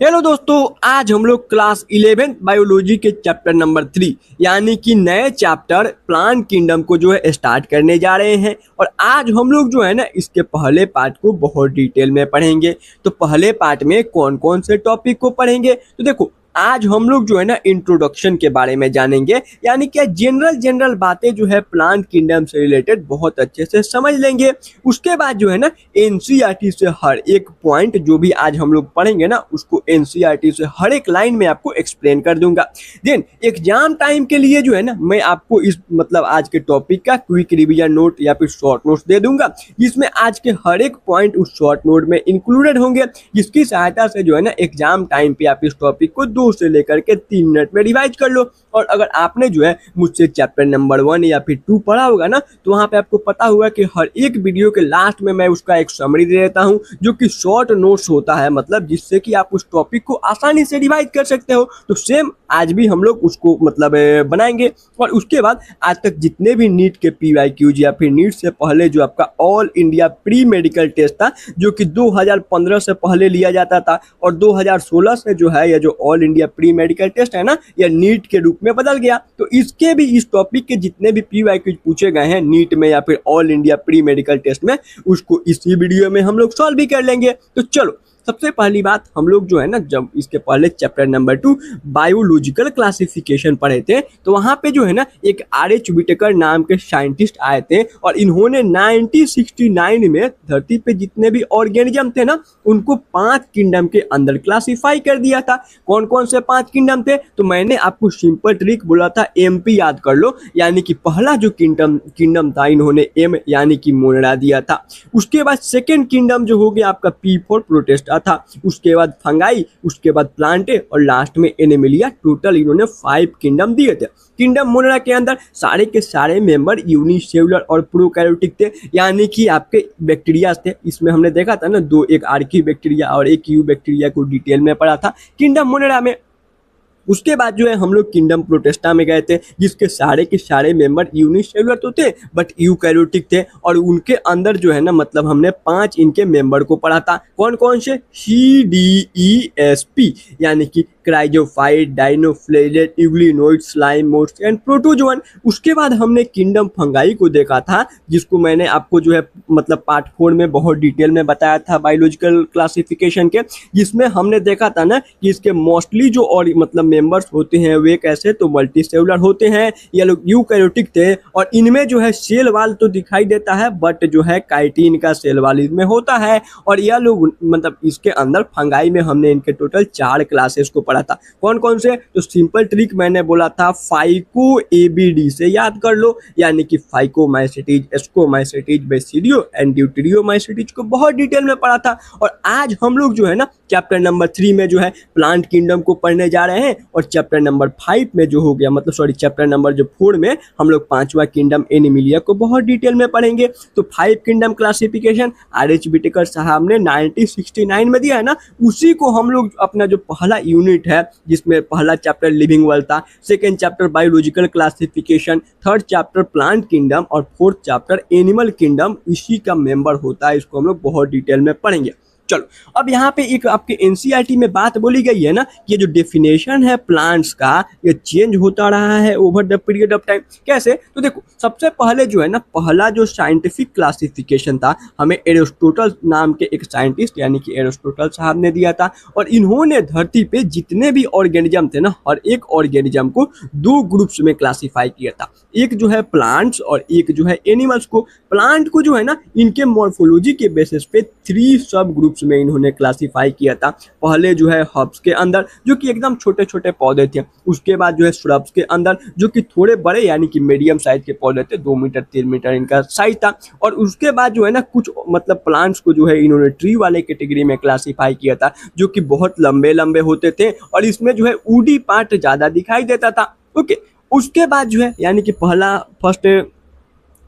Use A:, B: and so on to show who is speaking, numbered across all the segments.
A: Hello दोस्तों, आज हम लोग क्लास 11 बायोलॉजी के चैप्टर नंबर 3 यानी कि नए चैप्टर प्लांट किंगडम को जो है स्टार्ट करने जा रहे हैं। और आज हम लोग जो है ना इसके पहले पार्ट को बहुत डिटेल में पढ़ेंगे। तो पहले पार्ट में कौन कौन से टॉपिक को पढ़ेंगे, तो देखो आज हम लोग जो है ना इंट्रोडक्शन के बारे में जानेंगे, यानी कि जनरल जनरल बातें जो है प्लांट किंगडम से रिलेटेड बहुत अच्छे से समझ लेंगे। उसके बाद जो है ना एनसीईआरटी से हर एक पॉइंट जो भी आज हम लोग पढ़ेंगे ना उसको एनसीईआरटी से हर एक लाइन में आपको एक्सप्लेन कर दूंगा। देन एग्जाम टाइम के लिए जो है ना मैं आपको इस मतलब आज के टॉपिक का क्विक रिवीजन नोट या फिर शॉर्ट नोट्स दे दूंगा, जिसमें आज के हर एक पॉइंट उस शॉर्ट नोट में इंक्लूडेड होंगे, जिसकी सहायता से जो है ना एग्जाम टाइम पे आप इस टॉपिक को 2 से लेकर के 3 मिनट में रिवाइज कर लो। और अगर आपने जो है मुझसे चैप्टर नंबर 1 या फिर 2 पढ़ा होगा ना, तो वहाँ पे आपको पता होगा कि हर एक वीडियो के लास्ट में मैं उसका एक समरी दे देता हूँ, जो कि शॉर्ट नोट्स होता है, मतलब जिससे कि आप उस टॉपिक को आसानी से रिवाइज कर सकते हो। तो सेम आज भी हम लोग उसको मतलब बनाएंगे। और उसके बाद आज तक जितने भी नीट के PYQs या फिर नीट से पहले जो आपका all India pre medical test था, जो कि 2015 से पहले लिया जाता था, और 2016 से जो है ये जो all India pre medical test है ना, यह नीट के रूप में बदल गया। तो इसके भी इस टॉपिक के जितने भी PYQs पूछे गए हैं नीट में या फिर all India pre medical test में, उसको इसी वीडियो में हम लोग सॉल्व भी कर लेंगे। तो चलो सबसे पहली बात, हम लोग जो है ना जब इसके पहले चैप्टर नंबर 2 बायोलॉजिकल क्लासिफिकेशन पढ़े थे, तो वहाँ पे जो है ना एक RH विटेकर नाम के साइंटिस्ट आए थे, और इन्होंने 1969 में धरती पे जितने भी ऑर्गेनिज्म थे ना उनको 5 किंगडम के अंदर क्लासिफाई कर दिया था। कौन कौन से 5 किंगडम थे, तो मैंने आपको सिंपल ट्रिक बोला था, MP याद कर लो। यानी कि पहला जो किंगडम था इन्होंने M यानी कि मोनरा दिया था। उसके बाद सेकेंड किंगडम जो हो गया आपका P फॉर प्रोटेस्टा था। उसके बाद फंगाई, उसके बाद प्लांटे, और लास्ट में एनिमिलिया। टोटल इन्होंने 5 किंगडम दिए थे। किंगडम मोनेरा के अंदर सारे के सारे मेंबर यूनिसेलुलर और प्रोकैरियोटिक थे, यानी कि आपके बैक्टीरिया थे। इसमें हमने देखा था ना दो, एक आर्की बैक्टीरिया और एक यू बैक्टीरिया को डिटेल में पढ़ा था किंगडम मोनेरा में। उसके बाद जो है हम लोग किंगडम प्रोटेस्टा में गए थे, जिसके सारे के सारे मेंबर यूनिसेलुलर तो थे बट यूकैरियोटिक थे, और उनके अंदर जो है ना मतलब हमने 5 इनके मेंबर को पढ़ा था। कौन कौन से, CDESP यानी कि chrysophyte, dinoflagellate, euglenoid, slime moulds and protozoan. उसके बाद हमने किंगडम फंगाई को देखा था, जिसको मैंने आपको जो है मतलब पार्ट 4 में बहुत डिटेल में बताया था बायोलॉजिकल क्लासिफिकेशन के, जिसमें हमने देखा था ना कि इसके मोस्टली जो और मतलब मेंबर्स होते हैं वे कैसे, तो मल्टी सेलुलर होते हैं, ये लोग यूकैरियोटिक थे, और इनमें जो है सेल वाल तो दिखाई देता है बट जो है काइटिन का सेल वाल इसमें होता है। और यह लोग मतलब इसके अंदर फंगाई में हमने इनके टोटल 4 क्लासेस को पढ़ा था। कौन कौन से, तो सिंपल ट्रिक मैंने बोला था, फाइको ABD से याद कर लो, यानी कि फाइकोमाइसेटीज, एस्कोमाइसेटीज, बेसिडियो एंड ड्यूटेरियोमाइसेटीज को बहुत डिटेल में पढ़ा था। और आज हम लोग जो है ना चैप्टर नंबर 3 में जो है प्लांट किंगडम को पढ़ने जा रहे हैं, और चैप्टर नंबर 5 में जो हो गया मतलब सॉरी चैप्टर नंबर जो 4 में हम लोग 5वां किंगडम एनिमिलिया को बहुत डिटेल में पढ़ेंगे। तो 5 किंगडम क्लासिफिकेशन RH विटेकर साहब ने 1969 में दिया है ना, उसी को हम लोग अपना जो पहला यूनिट है, जिसमें पहला चैप्टर लिविंग वर्ल्ड था, second chapter biological classification, third chapter plant kingdom और फोर्थ चैप्टर एनिमल किंगडम, इसी का मेंबर होता है। इसको हम लोग बहुत डिटेल में पढ़ेंगे। चलो अब यहाँ पे एक आपके एनसीईआरटी में बात बोली गई है ना, ये जो डेफिनेशन है प्लांट्स का, ये चेंज होता रहा है over the period of time. कैसे, तो देखो सबसे पहले जो है ना पहला जो साइंटिफिक क्लासिफिकेशन था हमें एरिस्टोटल नाम के एक साइंटिस्ट यानी कि एरिस्टोटल साहब ने दिया था, और इन्होंने धरती पे जितने भी ऑर्गेनिज्म थे ना, हर एक ऑर्गेनिज्म को 2 ग्रुप्स में क्लासीफाई किया था। एक जो है प्लांट्स और एक जो है एनिमल्स को। प्लांट को जो है ना इनके मॉर्फोलॉजी के बेसिस पे 3 सब ग्रुप्स में इन्होंने क्लासिफाई किया था। पहले जो है हर्ब्स के अंदर, जो कि एकदम छोटे छोटे पौधे थे। उसके बाद जो है श्रब्स के अंदर, जो कि थोड़े बड़े यानी कि मीडियम साइज के पौधे थे, 2 मीटर 3 मीटर इनका साइज था। और उसके बाद जो है ना कुछ मतलब प्लांट्स को जो है इन्होंने ट्री वाले कैटेगरी में क्लासिफाई किया था, जो कि बहुत लंबे लंबे होते थे, और इसमें जो है वुडी पार्ट ज्यादा दिखाई देता था। ओके, उसके बाद जो है यानी कि पहला फर्स्ट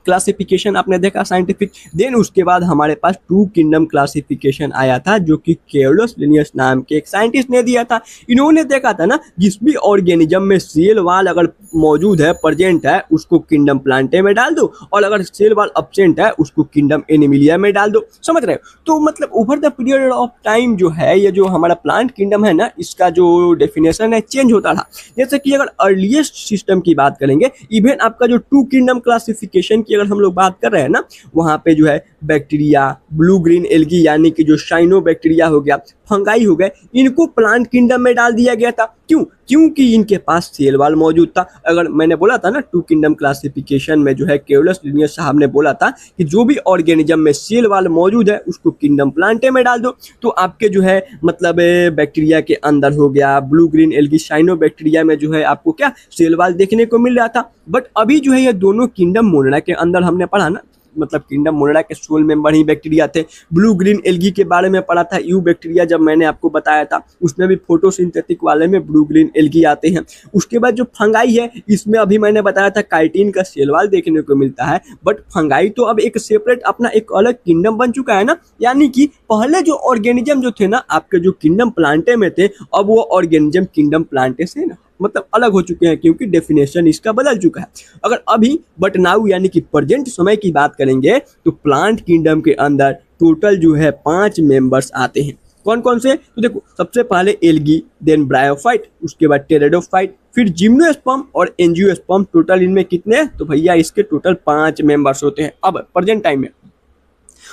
A: क्लासिफिकेशन आपने देखा साइंटिफिक। देन उसके बाद हमारे पास टू किंगडम क्लासिफिकेशन आया था जो कि कैरोलस लिनियस नाम के एक साइंटिस्ट ने दिया था। इन्होंने देखा था ना जिस भी ऑर्गेनिज्म में सेल वाल अगर मौजूद है, प्रेजेंट है, उसको किंगडम प्लांटे में डाल दो, और अगर सेल वाल एब्सेंट है उसको किंगडम एनिमिलिया में डाल दो। समझ रहे हो? तो मतलब over the period of time जो है ये जो हमारा प्लांट किंगडम है ना, इसका जो डेफिनेशन है चेंज होता रहा। जैसे कि अगर अर्लीस्ट सिस्टम की बात करेंगे, इवन आपका जो टू किंगडम क्लासिफिकेशन की अगर हम लोग बात कर रहे हैं ना, वहां पे जो है बैक्टीरिया, ब्लू ग्रीन एल्गी यानी कि जो साइनो बैक्टीरिया हो गया, फंगाई हो गए, इनको प्लांट किंगडम में डाल दिया गया था। क्यों? क्योंकि इनके पास सेल वाल मौजूद था। अगर मैंने बोला था ना टू किंगडम क्लासिफिकेशन में जो है कैरोलस लिनियस साहब ने बोला था कि जो भी ऑर्गेनिज्म में सेल वाल मौजूद है उसको किंगडम प्लांटे में डाल दो, तो आपके जो है मतलब बैक्टीरिया के अंदर हो गया, blue green algae cyanobacteria में जो है आपको क्या सेल वाल देखने को मिल रहा था। बट अभी जो है ये दोनों किंगडम मोनेरा के अंदर हमने पढ़ा ना, मतलब किंगडम मोनेरा के सोल मेंबर ही बैक्टीरिया थे। ब्लू ग्रीन एल्गी के बारे में पढ़ा था, यू बैक्टीरिया जब मैंने आपको बताया था, उसमें भी फोटोसिंथेटिक वाले में ब्लू ग्रीन एल्गी आते हैं। उसके बाद जो फंगाई है, इसमें अभी मैंने बताया था काइटिन का सेल वाल देखने को मिलता है। बट फंगाई तो अब एक सेपरेट अपना एक अलग किंगडम बन चुका है ना, यानी कि पहले जो ऑर्गेनिज्म जो थे ना आपके जो किंगडम प्लांटे में थे, अब वो ऑर्गेनिज्म किंगडम प्लांटे से ना मतलब अलग हो चुके हैं, क्योंकि डेफिनेशन इसका बदल चुका है। अगर अभी बट नाउ यानी कि प्रेजेंट समय की बात करेंगे तो प्लांट किंगडम के अंदर टोटल जो है 5 मेंबर्स आते हैं। कौन कौन से? तो देखो, सबसे पहले एल्गी, देन ब्रायोफाइट, उसके बाद टेरेडोफाइट, फिर जिम्नोस्पर्म और एंजियोस्पर्म। टोटल इनमें कितने? तो भैया इसके टोटल 5 मेंबर्स होते हैं अब प्रेजेंट टाइम में।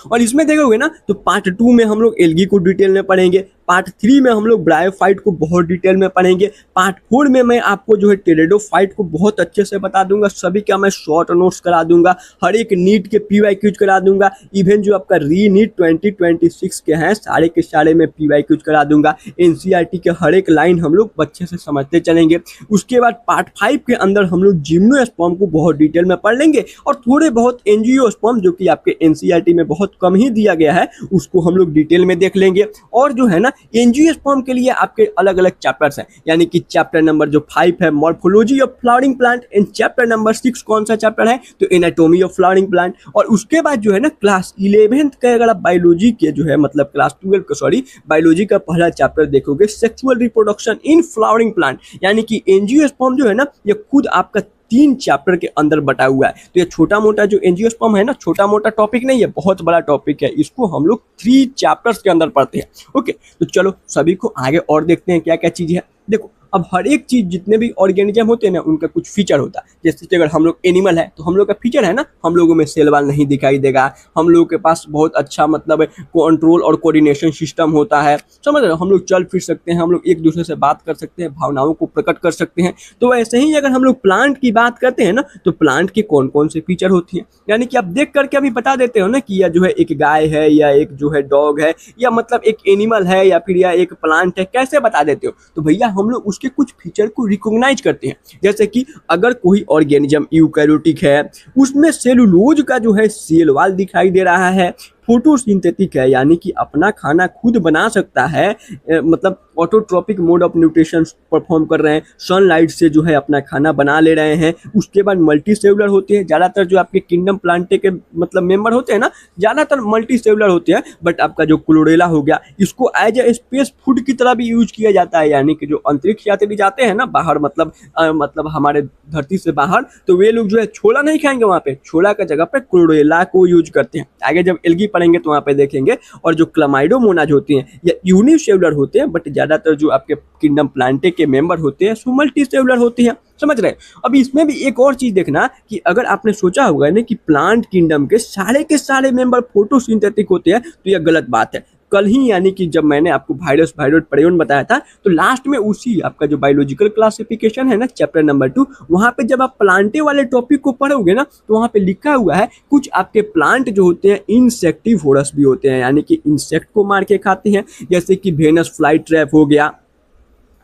A: और इसमें देखोगे ना तो पार्ट 2 में हम लोग एल्गी को डिटेल में पढ़ेंगे, पार्ट 3 में हम लोग ब्रायोफाइट को बहुत डिटेल में पढ़ेंगे, पार्ट 4 में मैं आपको जो है टेरेडोफाइट को बहुत अच्छे से बता दूंगा, सभी का मैं शॉर्ट नोट्स करा दूंगा, हर एक नीट के पीवाईक्यूज करा दूंगा, इवन जो आपका री नीट 2026 के हैं सारे के सारे मैं पीवाईक्यूज करा दूंगा। एनसीईआरटी के हर एक लाइन हम लोग अच्छे से समझते चलेंगे। उसके बाद पार्ट 5 के अंदर हम लोग जिम्नोस्पर्म को बहुत डिटेल में पढ़ लेंगे, और थोड़े बहुत एंजियोस्पर्म जो कि आपके एनसीईआरटी में बहुत कम ही दिया गया है उसको हम लोग डिटेल में देख लेंगे। और जो है ना एंजियोस्पर्म के लिए आपके अलग अलग चैप्टर्स हैं, यानी कि चैप्टर नंबर जो 5 है morphology of flowering plant, and chapter number 6 कौन सा चैप्टर है? तो एनाटॉमी ऑफ फ्लावरिंग प्लांट। और उसके बाद जो है ना क्लास 11th का अगर आप बायोलॉजी के जो है मतलब क्लास 12 का सॉरी बायोलॉजी का पहला चैप्टर देखोगे, sexual reproduction in flowering plant, यानी कि एंजियोस्पर्म जो है ना ये खुद आपका 3 चैप्टर के अंदर बटा हुआ है। तो ये छोटा मोटा जो एंजियोस्पर्म है ना, छोटा मोटा टॉपिक नहीं है, बहुत बड़ा टॉपिक है। इसको हम लोग 3 चैप्टर्स के अंदर पढ़ते हैं। ओके, तो चलो सभी को आगे और देखते हैं क्या क्या चीज है। देखो, अब हर एक चीज जितने भी ऑर्गेनिज्म होते हैं ना उनका कुछ फीचर होता है। जैसे कि अगर हम लोग एनिमल है तो हम लोग का फीचर है ना, हम लोगों में सेल वाल नहीं दिखाई देगा, हम लोगों के पास बहुत अच्छा मतलब कंट्रोल और कोऑर्डिनेशन सिस्टम होता है, समझ रहे हो, हम लोग चल फिर सकते हैं, हम लोग एक दूसरे से बात कर सकते हैं, भावनाओं को प्रकट कर सकते हैं। तो वैसे ही अगर हम लोग प्लांट की बात करते हैं ना तो प्लांट के कौन कौन से फीचर होती है, यानी कि आप देख करके अभी बता देते हो ना कि यह जो है एक गाय है या एक जो है डॉग है या मतलब एक एनिमल है या फिर यह एक प्लांट है, कैसे बता देते हो? तो भैया हम लोग उसके कुछ फीचर को रिकॉग्नाइज करते हैं। जैसे कि अगर कोई ऑर्गेनिज्म यूकैरियोटिक है उसमें सेलुलोज का जो है सेल वाल दिखाई दे रहा है, फोटोसिंथेटिक है यानी कि अपना खाना खुद बना सकता है, मतलब autotrophic mode of nutrition perform कर रहे हैं, सनलाइट से जो है अपना खाना बना ले रहे हैं। उसके बाद मल्टी सेलुलर होते हैं, ज़्यादातर जो आपके किंगडम प्लांटे के मतलब मेंबर होते हैं ना ज़्यादातर मल्टी सेलुलर होते हैं। बट आपका जो क्लोरेला हो गया इसको एज ए स्पेस फूड की तरह भी यूज किया जाता है, यानी कि जो अंतरिक्ष यात्री जाते हैं ना बाहर मतलब हमारे धरती से बाहर, तो वे लोग जो है छोला नहीं खाएंगे, वहाँ पे छोला का जगह पे क्लोरेला को यूज करते हैं। आगे जब एल्गी पढ़ेंगे तो वहाँ पे देखेंगे। और जो क्लामाइडोमोनाज होती हैं या यूनिसेलुलर होते हैं, बट ज़्यादातर जो आपके किंगडम प्लांटे के मेंबर होते हैं सो मल्टी सेलुलर होती हैं, समझ रहे? अब इसमें भी एक और चीज देखना कि अगर आपने सोचा होगा ना कि प्लांट किंगडम के सारे मेंबर फोटोसिंथेटिक होते हैं, तो यह गलत बात है। कल ही यानी कि जब मैंने आपको वायरस वायरोड प्रेयोन बताया था तो लास्ट में उसी आपका जो बायोलॉजिकल क्लासिफिकेशन है ना चैप्टर नंबर 2, वहाँ पे जब आप प्लांटे वाले टॉपिक को पढ़ोगे ना तो वहाँ पे लिखा हुआ है कुछ आपके प्लांट जो होते हैं इंसेक्टिवोरस भी होते हैं, यानी कि इंसेक्ट को मार के खाते हैं, जैसे कि वेनस फ्लाई ट्रैप हो गया,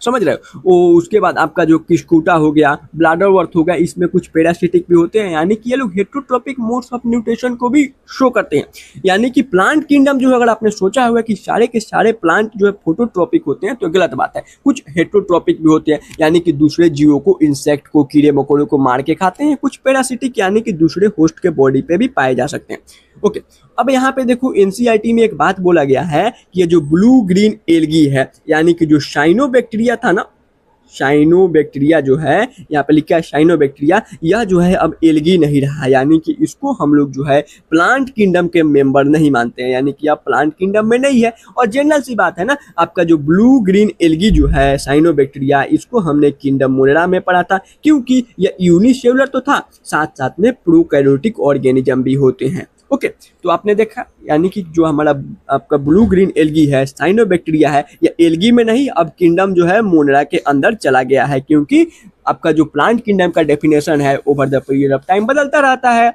A: समझ रहे हो। वो उसके बाद आपका जो किस्कुटा हो गया, ब्लाडरवर्थ हो गया, इसमें कुछ पैरासिटिक भी होते हैं, यानी कि ये लोग हेटरोट्रॉपिक मोड्स ऑफ न्यूट्रिशन को भी शो करते हैं। यानी कि प्लांट किंगडम जो है, अगर आपने सोचा हुआ कि सारे के सारे प्लांट जो है फोटोट्रॉपिक होते हैं तो गलत बात है। कुछ हेटरोट्रॉपिक भी होते हैं, यानी कि दूसरे जीवों को, इंसेक्ट को, कीड़े मकोड़ों को मार के खाते हैं। कुछ पैरासिटिक यानी कि दूसरे होस्ट के बॉडी पे भी पाए जा सकते हैं। ओके, अब यहाँ पे देखो एनसीईआरटी में एक बात बोला गया है कि ये जो ब्लू ग्रीन एल्गी है, यानी कि जो साइनोबैक्टीरिया था ना, साइनोबैक्टीरिया जो है यहाँ पे लिखा है साइनोबैक्टीरिया, यह जो है अब एल्गी नहीं रहा, यानी कि इसको हम लोग जो है प्लांट किंगडम के मेंबर नहीं मानते हैं, यानी कि अब प्लांट किंगडम में नहीं है। और जनरल सी बात है ना, आपका जो ब्लू ग्रीन एल्गी जो है साइनोबैक्टीरिया, इसको हमने किंगडम मोनेरा में पढ़ा था, क्योंकि यह यूनिसेलुलर तो था, साथ साथ में प्रोकैरियोटिक ऑर्गेनिज्म भी होते हैं। ओके, तो आपने देखा, यानी कि जो हमारा आपका ब्लू ग्रीन एल्गी है, साइनोबैक्टीरिया है, या एल्गी में नहीं, अब किंगडम जो है मोनेरा के अंदर चला गया है, क्योंकि आपका जो प्लांट किंगडम का डेफिनेशन है over the period of time बदलता रहता है।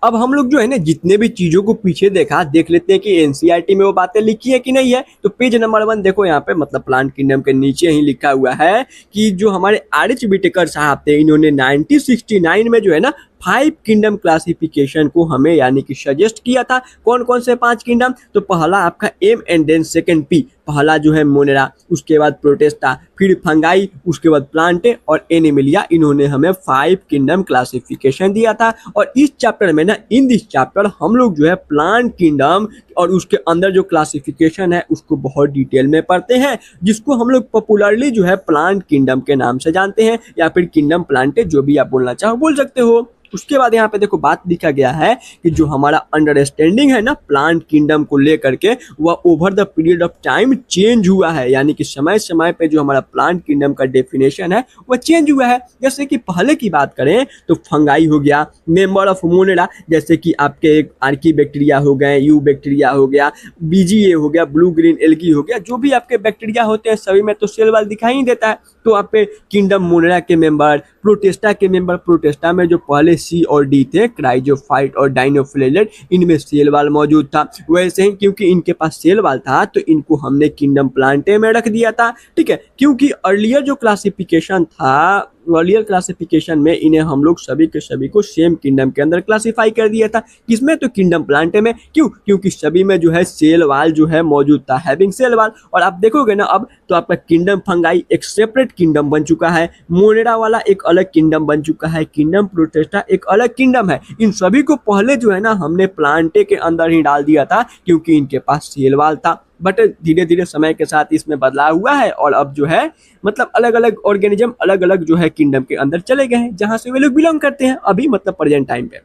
A: अब हम लोग जो है ना जितने भी चीजों को पीछे देखा, देख लेते हैं कि एनसीईआरटी में वो बातें लिखी है कि नहीं है। तो पेज नंबर 1 देखो, यहाँ पे मतलब प्लांट किंगडम के नीचे ही लिखा हुआ है कि जो हमारे आर.एच. विटेकर साहब थे, इन्होंने 1969 में जो है ना 5 किंगडम क्लासिफिकेशन को हमें यानी कि सजेस्ट किया था। कौन कौन से 5 किंगडम? तो पहला आपका M and then second P, पहला जो है मोनेरा, उसके बाद प्रोटेस्टा, फिर फंगाई, उसके बाद प्लांटे और एनिमिलिया। इन्होंने हमें 5 किंगडम क्लासिफिकेशन दिया था। और इस चैप्टर में ना, इन दिस चैप्टर हम लोग जो है प्लांट किंगडम और उसके अंदर जो क्लासिफिकेशन है उसको बहुत डिटेल में पढ़ते हैं, जिसको हम लोग पॉपुलरली जो है प्लांट किंगडम के नाम से जानते हैं, या फिर किंगडम प्लांटे, जो भी आप बोलना चाहो बोल सकते हो। उसके बाद यहाँ पे देखो बात लिखा गया है कि जो हमारा अंडरस्टैंडिंग है ना प्लांट किंगडम को लेकर के, वह over the period of time change हुआ है, यानी कि समय समय पे जो हमारा प्लांट किंगडम का डेफिनेशन है वह चेंज हुआ है। जैसे कि पहले की बात करें तो फंगाई हो गया, मेंबर ऑफ मोनेरा, जैसे कि आपके आर्की बैक्टीरिया हो गए, यू बैक्टीरिया हो गया, बीजीए हो गया, ब्लू ग्रीन एल्गी हो गया, जो भी आपके बैक्टीरिया होते हैं सभी में तो सेल वाल दिखाई नहीं देता है। तो आप पे किंगडम मोनेरा के मेंबर, प्रोटेस्टा के मेंबर, प्रोटेस्टा में जो पहले सी और डी थे, क्राइजोफाइट और डाइनोफ्लेलेट, इनमें सेल वाल मौजूद था। वैसे ही क्योंकि इनके पास सेल वाल था तो इनको हमने किंगडम प्लांटे में रख दिया था, ठीक है। क्योंकि अर्लियर जो क्लासिफिकेशन था, अर्लियर क्लासिफिकेशन में इन्हें हम लोग सभी के सभी को सेम किंगडम के अंदर क्लासिफाई कर दिया था। किसमें? तो किंगडम प्लांटे में। क्यों? क्योंकि सभी में जो है सेल वाल जो है मौजूद था, हैविंग सेल वाल। और आप देखोगे ना अब तो आपका किंगडम फंगाई एक सेपरेट किंगडम बन चुका है, मोनेरा वाला एक अलग किंगडम बन चुका है, किंगडम प्रोटेस्टा एक अलग किंगडम है। इन सभी को पहले जो है ना हमने प्लांटे के अंदर ही डाल दिया था, क्योंकि इनके पास सेल वाल था। बट धीरे धीरे समय के साथ इसमें बदलाव हुआ है, और अब जो है मतलब अलग अलग ऑर्गेनिज्म अलग अलग जो है किंगडम के अंदर चले गए हैं, जहां से वे लोग बिलोंग करते हैं अभी, मतलब प्रेजेंट टाइम पे।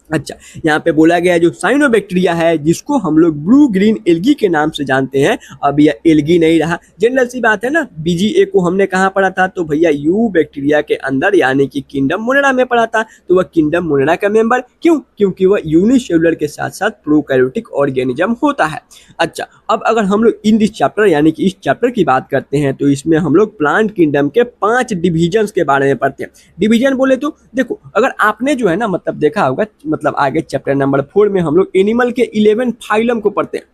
A: अच्छा, यहाँ पे बोला गया है जो साइनोबैक्टीरिया है, जिसको हम लोग ब्लू ग्रीन एल्गी के नाम से जानते हैं, अब यह एल्गी नहीं रहा। जनरल सी बात है ना, बीजीए को हमने कहाँ पढ़ा था? तो भैया यू बैक्टीरिया के अंदर, यानी कि किंगडम मोनेरा में पढ़ा था। तो वह किंगडम मोनेरा का मेंबर क्यों? क्योंकि वह यूनिसेलुलर के साथ साथ प्रोकैरियोटिक ऑर्गेनिज्म होता है। अच्छा, अब अगर हम लोग इन दिस चैप्टर यानी कि इस चैप्टर की बात करते हैं तो इसमें हम लोग प्लांट किंगडम के 5 डिविजन्स के बारे में पढ़ते हैं। डिवीजन बोले तो देखो, अगर आपने जो है ना मतलब देखा होगा, मतलब आगे चैप्टर नंबर 4 में हम लोग एनिमल के 11 फाइलम को पढ़ते हैं,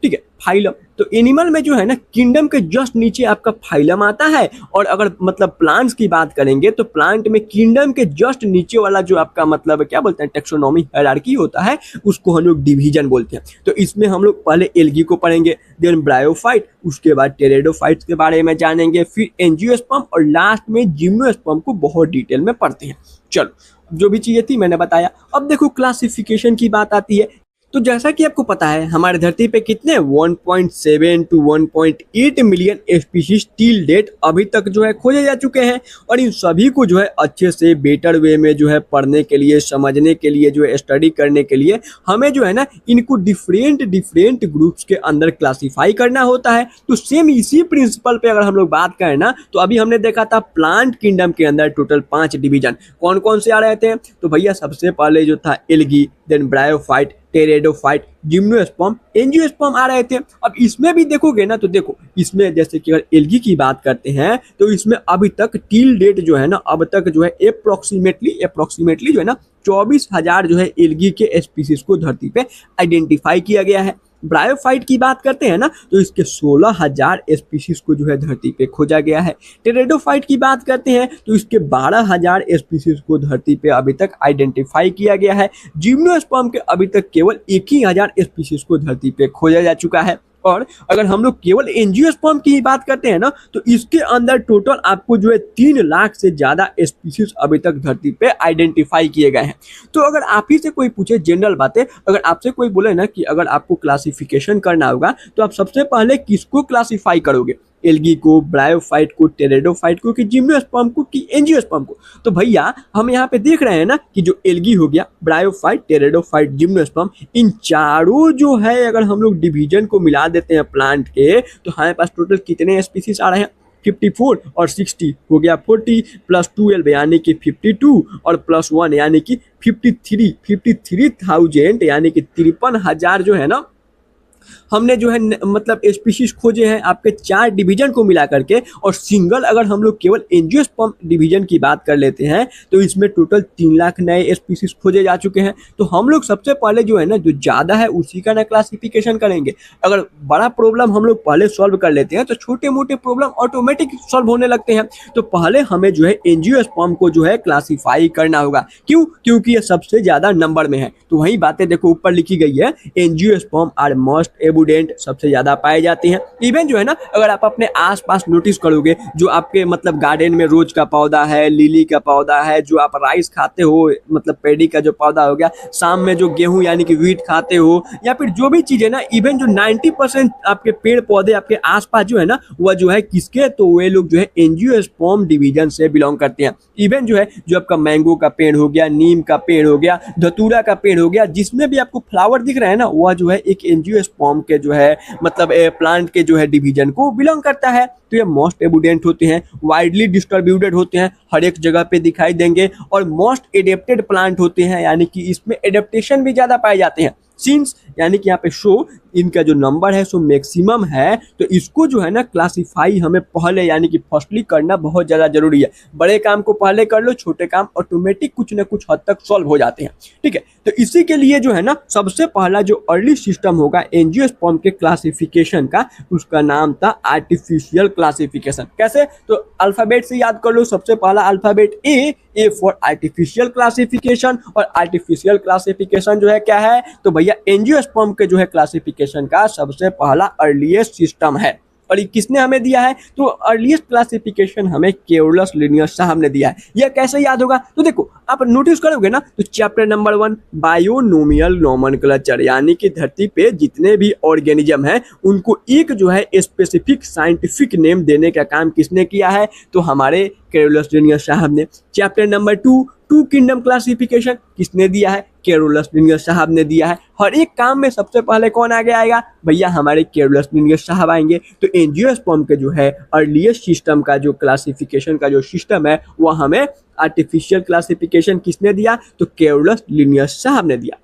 A: ठीक है। फाइलम तो एनिमल में जो है ना किंगडम के जस्ट नीचे आपका फाइलम आता है। और अगर मतलब प्लांट्स की बात करेंगे तो प्लांट में किंगडम के जस्ट नीचे वाला जो आपका मतलब क्या बोलते हैं टेक्सोनॉमी हायरार्की होता है, उसको हम लोग डिवीजन बोलते हैं। तो इसमें हम लोग पहले एल्गी को पढ़ेंगे, देन ब्रायोफाइट, उसके बाद टेरेडोफाइट्स के बारे में जानेंगे, फिर एंजियोस्पर्म और लास्ट में जिम्नोस्पर्म को बहुत डिटेल में पढ़ते हैं। चलो, जो भी चीजें थी मैंने बताया। अब देखो क्लासिफिकेशन की बात आती है। तो जैसा कि आपको पता है हमारे धरती पे कितने 1.7 to 1.8 million species till date अभी तक जो है खोजे जा चुके हैं। और इन सभी को जो है अच्छे से बेटर वे में जो है पढ़ने के लिए, समझने के लिए, जो है स्टडी करने के लिए हमें जो है ना इनको डिफरेंट ग्रुप्स के अंदर क्लासीफाई करना होता है। तो सेम इसी प्रिंसिपल पे अगर हम लोग बात करें ना, तो अभी हमने देखा था प्लांट किंगडम के अंदर टोटल 5 डिवीजन कौन कौन से आ रहे थे। तो भैया सबसे पहले जो था algae, then bryophyte, pteridophyte, gymnosperm, angiosperm आ रहे थे। अब इसमें भी देखोगे ना तो देखो, इसमें जैसे कि अगर एल्गी की बात करते हैं तो इसमें अभी तक टिल डेट जो है ना, अब तक जो है अप्रोक्सीमेटली जो है ना 24,000 जो है एल्गी के स्पीसीज को धरती पे आइडेंटिफाई किया गया है। ब्रायोफाइट की बात करते हैं ना तो इसके 16,000 स्पीशीज को जो है धरती पे खोजा गया है। टेरिडोफाइट की बात करते हैं तो इसके 12,000 स्पीशीज को धरती पे अभी तक आइडेंटिफाई किया गया है। जिम्नोस्पर्म के अभी तक केवल 1,000 स्पीशीज को धरती पे खोजा जा चुका है। और अगर हम लोग केवल एंजियोस्पर्म की ही बात करते हैं ना तो इसके अंदर टोटल आपको जो है 3 लाख से ज्यादा स्पीशीज अभी तक धरती पे आइडेंटिफाई किए गए हैं। तो अगर आप ही से कोई पूछे जनरल बातें, अगर आपसे कोई बोले ना कि अगर आपको क्लासिफिकेशन करना होगा तो आप सबसे पहले किसको क्लासिफाई करोगे, एल्गी को, ब्रायोफाइट को, टेरिडोफाइट को, कि जिम्नोस्पर्म को, कि एंजियोस्पर्म को? तो भैया हम यहाँ पे देख रहे हैं ना कि जो एल्गी हो गया, ब्रायोफाइट, टेरिडोफाइट, जिम्नोस्पर्म, इन चारों जो है अगर हम लोग डिवीजन को मिला देते हैं प्लांट के तो हमारे पास टोटल कितने स्पीसीज आ रहे हैं? 54 और 60 हो गया 40 प्लस 12 यानी कि 52 और प्लस 1 यानी कि 53,000 यानी कि 53,000 जो है ना हमने जो है मतलब स्पीशीज खोजे हैं आपके 4 डिवीजन को मिला करके। और सिंगल अगर हम लोग केवल एंजियोस्पर्म डिवीजन की बात कर लेते हैं तो इसमें टोटल 3 लाख नए स्पीशीज खोजे जा चुके हैं। तो हम लोग सबसे पहले जो है ना जो ज़्यादा है उसी का ना क्लासिफिकेशन करेंगे। अगर बड़ा प्रॉब्लम हम लोग पहले सॉल्व कर लेते हैं तो छोटे मोटे प्रॉब्लम ऑटोमेटिक सॉल्व होने लगते हैं। तो पहले हमें जो है एंजियोस्पर्म को जो है क्लासीफाई करना होगा। क्यों? क्योंकि ये सबसे ज़्यादा नंबर में है। तो वही बातें देखो ऊपर लिखी गई है, एंजियोस्पर्म आर मोस्ट एबुडेंट, सबसे ज्यादा पाए जाते हैं। इवन जो है ना अगर आप अपने आसपास नोटिस करोगे जो आपके मतलब गार्डन में रोज का पौधा है, लिली का पौधा है, जो आप राइस खाते हो मतलब पेडी का जो पौधा हो गया, शाम में जो गेहूं यानी कि व्हीट खाते हो, या फिर जो भी चीज है ना, इवन जो 90% आपके पेड़ पौधे आपके आसपास जो है ना वह जो है किसके, तो वे लोग जो है एंजियोस्पर्म डिवीजन से बिलोंग करते हैं। इवन जो है जो आपका मैंगो का पेड़ हो गया, नीम का पेड़ हो गया, धतूरा का पेड़ हो गया, जिसमें भी आपको फ्लावर दिख रहा है ना वह जो है एक एंजियोस्पर्म के जो है मतलब प्लांट के जो है डिवीजन को बिलोंग करता है। तो ये मोस्ट एबुडेंट होते हैं, वाइडली डिस्ट्रीब्यूटेड होते हैं, हर एक जगह पे दिखाई देंगे, और मोस्ट एडेप्टेड प्लांट होते हैं यानी कि इसमें एडेप्टेशन भी ज्यादा पाए जाते हैं। सिंस यानी कि यहाँ पे शो इनका जो नंबर है सो मैक्सिमम है, तो इसको जो है ना क्लासिफाई हमें पहले यानी कि फर्स्टली करना बहुत ज़्यादा जरूरी है। बड़े काम को पहले कर लो, छोटे काम ऑटोमेटिक कुछ ना कुछ हद तक सॉल्व हो जाते हैं। ठीक है, तो इसी के लिए जो है ना सबसे पहला जो अर्ली सिस्टम होगा एंजियोस्पर्म के क्लासिफिकेशन का, उसका नाम था आर्टिफिशियल क्लासिफिकेशन। कैसे? तो अल्फाबेट से याद कर लो। सबसे पहला alphabet A for artificial classification. और आर्टिफिशियल क्लासिफिकेशन जो है क्या है, तो भैया एंजियोस्पर्म के जो है क्लासिफिकेशन का सबसे पहला अर्लीस्ट सिस्टम है। और ये किसने हमें दिया है, तो अर्लीस्ट क्लासिफिकेशन हमें कैरोलस लिनियस साहब ने दिया है। यह कैसे याद होगा, तो देखो आप नोटिस करोगे ना तो चैप्टर नंबर 1 बायोनोमियल नोमेनक्लेचर, यानी कि धरती पे जितने भी ऑर्गेनिज्म हैं उनको एक जो है स्पेसिफिक साइंटिफिक नेम देने का काम किसने किया है, तो हमारे कैरोलस लिनियस साहब ने। Chapter number 2 two kingdom classification किसने दिया है, कैरोलस लिनियस साहब ने दिया है। हर एक काम में सबसे पहले कौन आगे आएगा, भैया हमारे कैरोलस लिनियस साहब आएंगे। तो एंजियोस्पर्म के जो है अर्लीस्ट सिस्टम का जो क्लासिफिकेशन का जो सिस्टम है वह हमें आर्टिफिशियल क्लासिफिकेशन किसने दिया, तो कैरोलस लिनियस साहब ने दिया।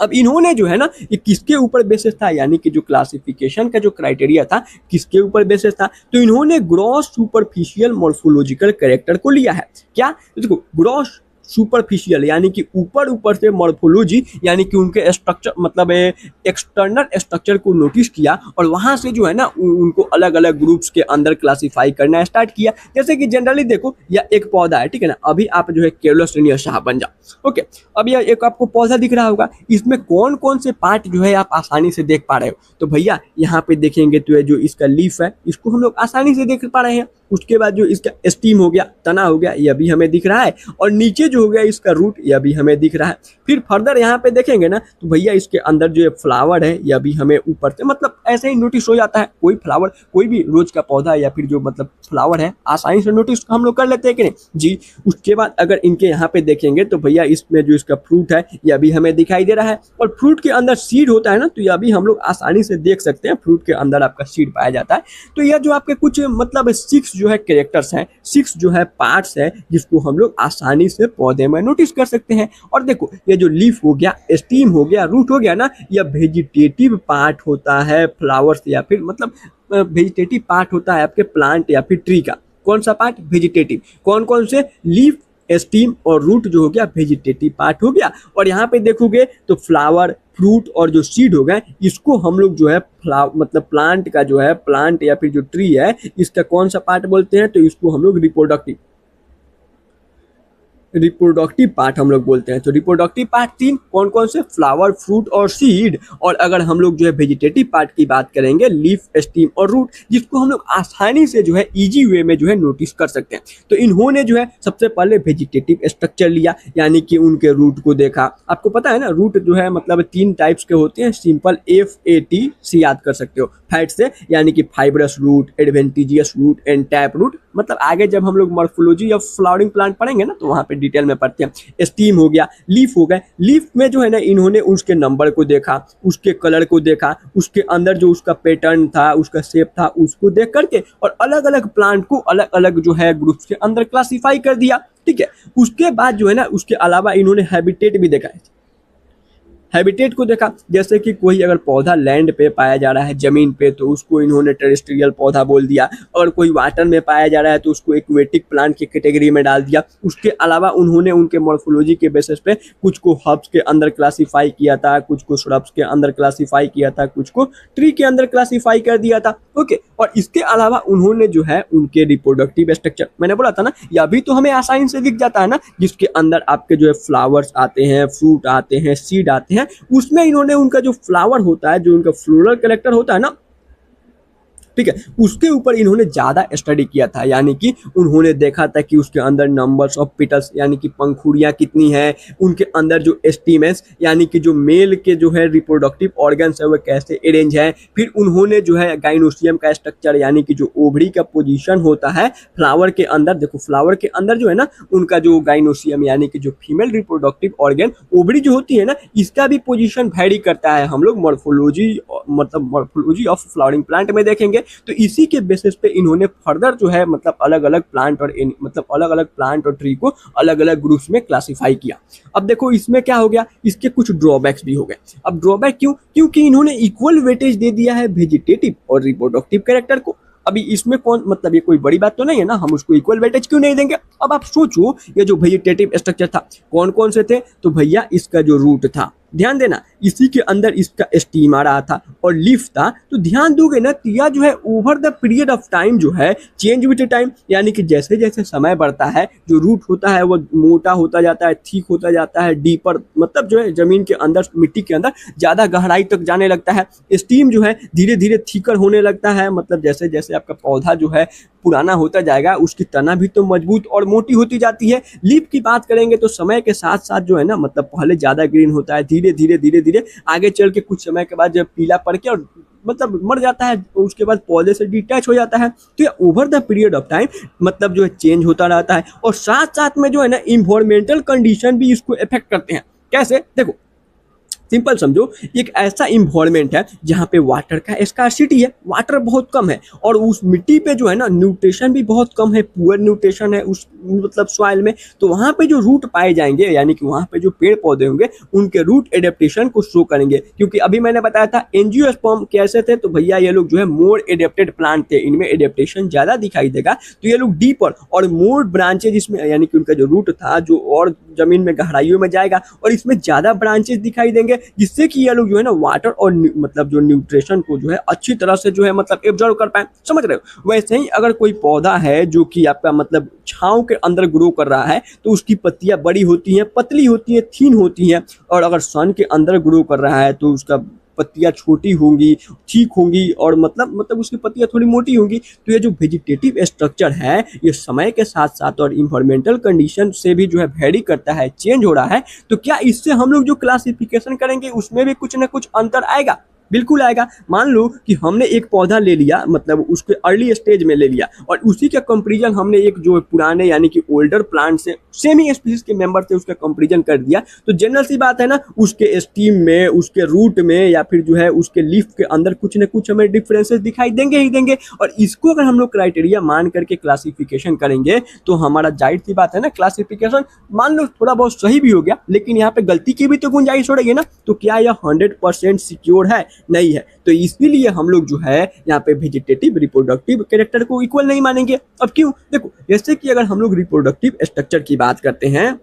A: अब इन्होंने जो है ना ये किसके ऊपर बेसिस था, यानी कि जो क्लासिफिकेशन का जो क्राइटेरिया था किसके ऊपर बेसिस था, तो इन्होंने ग्रॉस सुपरफिशियल मॉर्फोलॉजिकल कैरेक्टर को लिया है। क्या? देखो ग्रॉस सुपरफिशियल यानी कि ऊपर ऊपर से मॉर्फोलॉजी यानी कि उनके स्ट्रक्चर मतलब एक्सटर्नल स्ट्रक्चर को नोटिस किया और वहां से जो है ना उनको अलग अलग ग्रुप्स के अंदर क्लासिफाई करना स्टार्ट किया। जैसे कि जनरली देखो या एक पौधा है, ठीक है ना, अभी आप जो है कैरोलस लिनियस साहब बन जाओ। ओके, अब यह एक आपको पौधा दिख रहा होगा, इसमें कौन कौन से पार्ट जो है आप आसानी से देख पा रहे हो, तो भैया यहाँ पे देखेंगे तो ये जो इसका लीफ है इसको हम लोग आसानी से देख पा रहे हैं। उसके बाद जो इसका स्टीम हो गया, तना हो गया, यह भी हमें दिख रहा है, और नीचे जो हो गया इसका रूट, यह भी हमें दिख रहा है। फिर फर्दर यहाँ पे देखेंगे ना तो भैया इसके अंदर जो फ्लावर है यह भी हमें ऊपर से मतलब ऐसे ही नोटिस हो जाता है। कोई फ्लावर, कोई भी रोज का पौधा या फिर जो मतलब फ्लावर है आसानी से नोटिस हम लोग कर लेते हैं कि नहीं जी। उसके बाद अगर इनके यहाँ पे देखेंगे तो भैया इसमें जो इसका फ्रूट है यह भी हमें दिखाई दे रहा है, और फ्रूट के अंदर सीड होता है ना, तो यह भी हम लोग आसानी से देख सकते हैं, फ्रूट के अंदर आपका सीड पाया जाता है। तो यह जो आपके कुछ मतलब 6 जो है कैरेक्टर्स हैं, 6 जो है पार्ट्स है जिसको हम लोग आसानी से पौधे में नोटिस कर सकते हैं। और देखो ये जो लीफ हो गया, स्टीम हो गया, रूट हो गया ना, यह वेजिटेटिव पार्ट होता है फ्लावर्स या फिर मतलब वेजिटेटिव पार्ट होता है आपके प्लांट या फिर ट्री का। कौन सा पार्ट? वेजिटेटिव। कौन कौन से? लीफ, स्टीम और रूट जो हो गया वेजिटेटिव पार्ट हो गया। और यहाँ पे देखोगे तो फ्लावर, फ्रूट और जो सीड हो गए, इसको हम लोग जो है मतलब प्लांट का जो है, प्लांट या फिर जो ट्री है, इसका कौन सा पार्ट बोलते हैं, तो इसको हम लोग रिप्रोडक्टिव पार्ट हम लोग बोलते हैं। तो रिप्रोडक्टिव पार्ट तीन कौन कौन से, फ्लावर, फ्रूट और सीड। और अगर हम लोग जो है वेजिटेटिव पार्ट की बात करेंगे, लीफ, स्टीम और रूट, जिसको हम लोग आसानी से जो है इजी वे में जो है नोटिस कर सकते हैं। तो इन्होंने जो है सबसे पहले वेजिटेटिव स्ट्रक्चर लिया, यानी कि उनके रूट को देखा। आपको पता है ना, रूट जो है मतलब 3 टाइप्स के होते हैं, सिंपल FAT से याद कर सकते हो, फैट से, यानी कि fibrous root, adventitious root and tap root. मतलब आगे जब हम लोग मॉर्फोलॉजी ऑफ फ्लावरिंग प्लांट पढ़ेंगे ना, तो वहाँ पे डिटेल में पढ़ते हैं। स्टीम हो गया, लीफ हो गए। लीफ में जो है ना, इन्होंने उसके नंबर को देखा, उसके कलर को देखा, उसके अंदर जो उसका पैटर्न था, उसका शेप था, उसको देख करके और अलग अलग प्लांट को अलग अलग जो है ग्रुप्स के अंदर क्लासीफाई कर दिया। ठीक है, उसके बाद जो है ना, उसके अलावा इन्होंने हैबिटेट भी देखा है। हैबिटेट को देखा, जैसे कि कोई अगर पौधा लैंड पे पाया जा रहा है, जमीन पे, तो उसको इन्होंने टेरेस्ट्रियल पौधा बोल दिया। और कोई वाटर में पाया जा रहा है तो उसको एक्वेटिक प्लांट की कैटेगरी में डाल दिया। उसके अलावा उन्होंने उनके मॉर्फोलॉजी के बेसिस पे कुछ को हर्ब्स के अंदर क्लासीफाई किया था, कुछ को श्रब्स के अंदर क्लासीफाई किया था, कुछ को ट्री के अंदर क्लासीफाई कर दिया था। ओके, और इसके अलावा उन्होंने जो है उनके रिप्रोडक्टिव स्ट्रक्चर, मैंने बोला था ना, यह भी तो हमें आसानी से दिख जाता है ना, जिसके अंदर आपके जो है फ्लावर्स आते हैं, फ्रूट आते हैं, सीड आते हैं, उसमें इन्होंने उनका जो फ्लावर होता है, जो उनका फ्लोरल कलेक्टर होता है ना, ठीक है, उसके ऊपर इन्होंने ज्यादा स्टडी किया था। यानी कि उन्होंने देखा था कि उसके अंदर नंबर्स ऑफ पिटल्स, यानी कि पंखुड़ियां कितनी हैं, उनके अंदर जो स्टीमेंस, यानी कि जो मेल के जो है रिप्रोडक्टिव ऑर्गन्स है वो कैसे अरेंज है। फिर उन्होंने जो है गाइनोसियम का स्ट्रक्चर, यानी कि जो ओवरी का पोजीशन होता है फ्लावर के अंदर, देखो फ्लावर के अंदर जो है ना, उनका जो गाइनोसियम यानी कि जो फीमेल रिप्रोडक्टिव ऑर्गन ओवरी जो होती है ना, इसका भी पोजीशन वेरी करता है। हम लोग मॉर्फोलॉजी, मतलब मॉर्फोलॉजी ऑफ फ्लावरिंग प्लांट में देखेंगे। तो इसी के बेसिस पे इन्होंने फर्दर जो है मतलब अलग अलग प्लांट और मतलब अलग अलग प्लांट और ट्री को अलग अलग ग्रुप्स में क्लासिफाई किया। अब देखो इसमें क्या हो गया, इसके कुछ ड्रॉबैक्स भी हो गए। अब ड्रॉबैक क्यों, क्योंकि इन्होंने इक्वल वेटेज दे दिया है वेजिटेटिव और रिप्रोडक्टिव कैरेक्टर को। अभी इसमें कौन, मतलब ये कोई बड़ी बात तो नहीं है ना, हम उसको इक्वल वेटेज क्यों नहीं देंगे। अब आप सोचो, ये जो वेजिटेटिव स्ट्रक्चर था कौन कौन से थे, तो भैया इसका जो रूट था, ध्यान देना, इसी के अंदर इसका स्टीम आ रहा था और लीफ था। तो ध्यान दोगे ना, यह जो है over the period of time जो है चेंज विद टाइम, यानी कि जैसे जैसे समय बढ़ता है जो रूट होता है वो मोटा होता जाता है, ठीक होता जाता है, डीपर, मतलब जो है जमीन के अंदर, मिट्टी के अंदर ज्यादा गहराई तक जाने लगता है। स्टीम जो है धीरे धीरे थिकर होने लगता है, मतलब जैसे जैसे आपका पौधा जो है पुराना होता जाएगा, उसकी तना भी तो मजबूत और मोटी होती जाती है। लीफ की बात करेंगे तो समय के साथ साथ जो है ना, मतलब पहले ज्यादा ग्रीन होता है, धीरे धीरे आगे चल के कुछ समय के बाद जब पीला पड़ के और मतलब मर जाता है, उसके बाद पौधे से डिटैच हो जाता है। तो ये over the period of time मतलब जो है चेंज होता रहता है। और साथ साथ में जो है ना इन्वायरमेंटल कंडीशन भी इसको इफेक्ट करते हैं। कैसे, देखो सिंपल समझो, एक ऐसा इन्वायरमेंट है जहाँ पे वाटर का स्कार्सिटी है, वाटर बहुत कम है, और उस मिट्टी पे जो है ना न्यूट्रिशन भी बहुत कम है, पुअर न्यूट्रिशन है उस मतलब सॉइल में। तो वहाँ पे जो रूट पाए जाएंगे, यानी कि वहाँ पे जो पेड़ पौधे होंगे, उनके रूट एडेप्टेशन को शो करेंगे। क्योंकि अभी मैंने बताया था एंजियोस्पर्म कैसे थे, तो भैया ये लोग जो है मोर एडेप्टेड प्लांट थे, इनमें एडेप्टेशन ज्यादा दिखाई देगा। तो ये लोग डीपर और मोर ब्रांचेज इसमें, यानी कि उनका जो रूट था जो और जमीन में गहराइयों में जाएगा और इसमें ज्यादा ब्रांचेज दिखाई देंगे, जिससे कि ये लोग जो है ना वाटर और मतलब जो न्यूट्रिशन को जो है अच्छी तरह से जो है मतलब एब्जॉर्व कर पाए। समझ रहे हो। वैसे ही अगर कोई पौधा है जो कि आपका मतलब छांव के अंदर ग्रो कर रहा है, तो उसकी पत्तियां बड़ी होती हैं, पतली होती हैं, थीन होती हैं। और अगर सन के अंदर ग्रो कर रहा है तो उसका पत्तियां छोटी होंगी, ठीक होंगी, और मतलब उसकी पत्तियां थोड़ी मोटी होंगी। तो ये जो वेजिटेटिव स्ट्रक्चर है, ये समय के साथ साथ और इन्वायरमेंटल कंडीशन से भी जो है वेरी करता है, चेंज हो रहा है। तो क्या इससे हम लोग जो क्लासिफिकेशन करेंगे उसमें भी कुछ ना कुछ अंतर आएगा? बिल्कुल आएगा। मान लो कि हमने एक पौधा ले लिया, मतलब उसके अर्ली स्टेज में ले लिया, और उसी का कंपैरिजन हमने एक जो पुराने यानी कि ओल्डर प्लांट से सेमी स्पीशीज के मेंबर से उसका कंपैरिजन कर दिया, तो जनरल सी बात है ना, उसके स्टीम में, उसके रूट में, या फिर जो है उसके लीफ के अंदर कुछ न कुछ हमें डिफरेंसेस दिखाई देंगे ही देंगे। और इसको अगर हम लोग क्राइटेरिया मान करके क्लासिफिकेशन करेंगे तो हमारा जाहिर सी बात है ना, क्लासिफिकेशन मान लो थोड़ा बहुत सही भी हो गया, लेकिन यहाँ पे गलती की भी तो गुंजाइश हो रही है ना। तो क्या यह 100% सिक्योर है? नहीं है। तो इसीलिए हम लोग जो है यहाँ पे वेजिटेटिव रिप्रोडक्टिव कैरेक्टर को इक्वल नहीं मानेंगे। अब क्यों? देखो, जैसे कि अगर हम लोग रिप्रोडक्टिव स्ट्रक्चर की बात करते हैं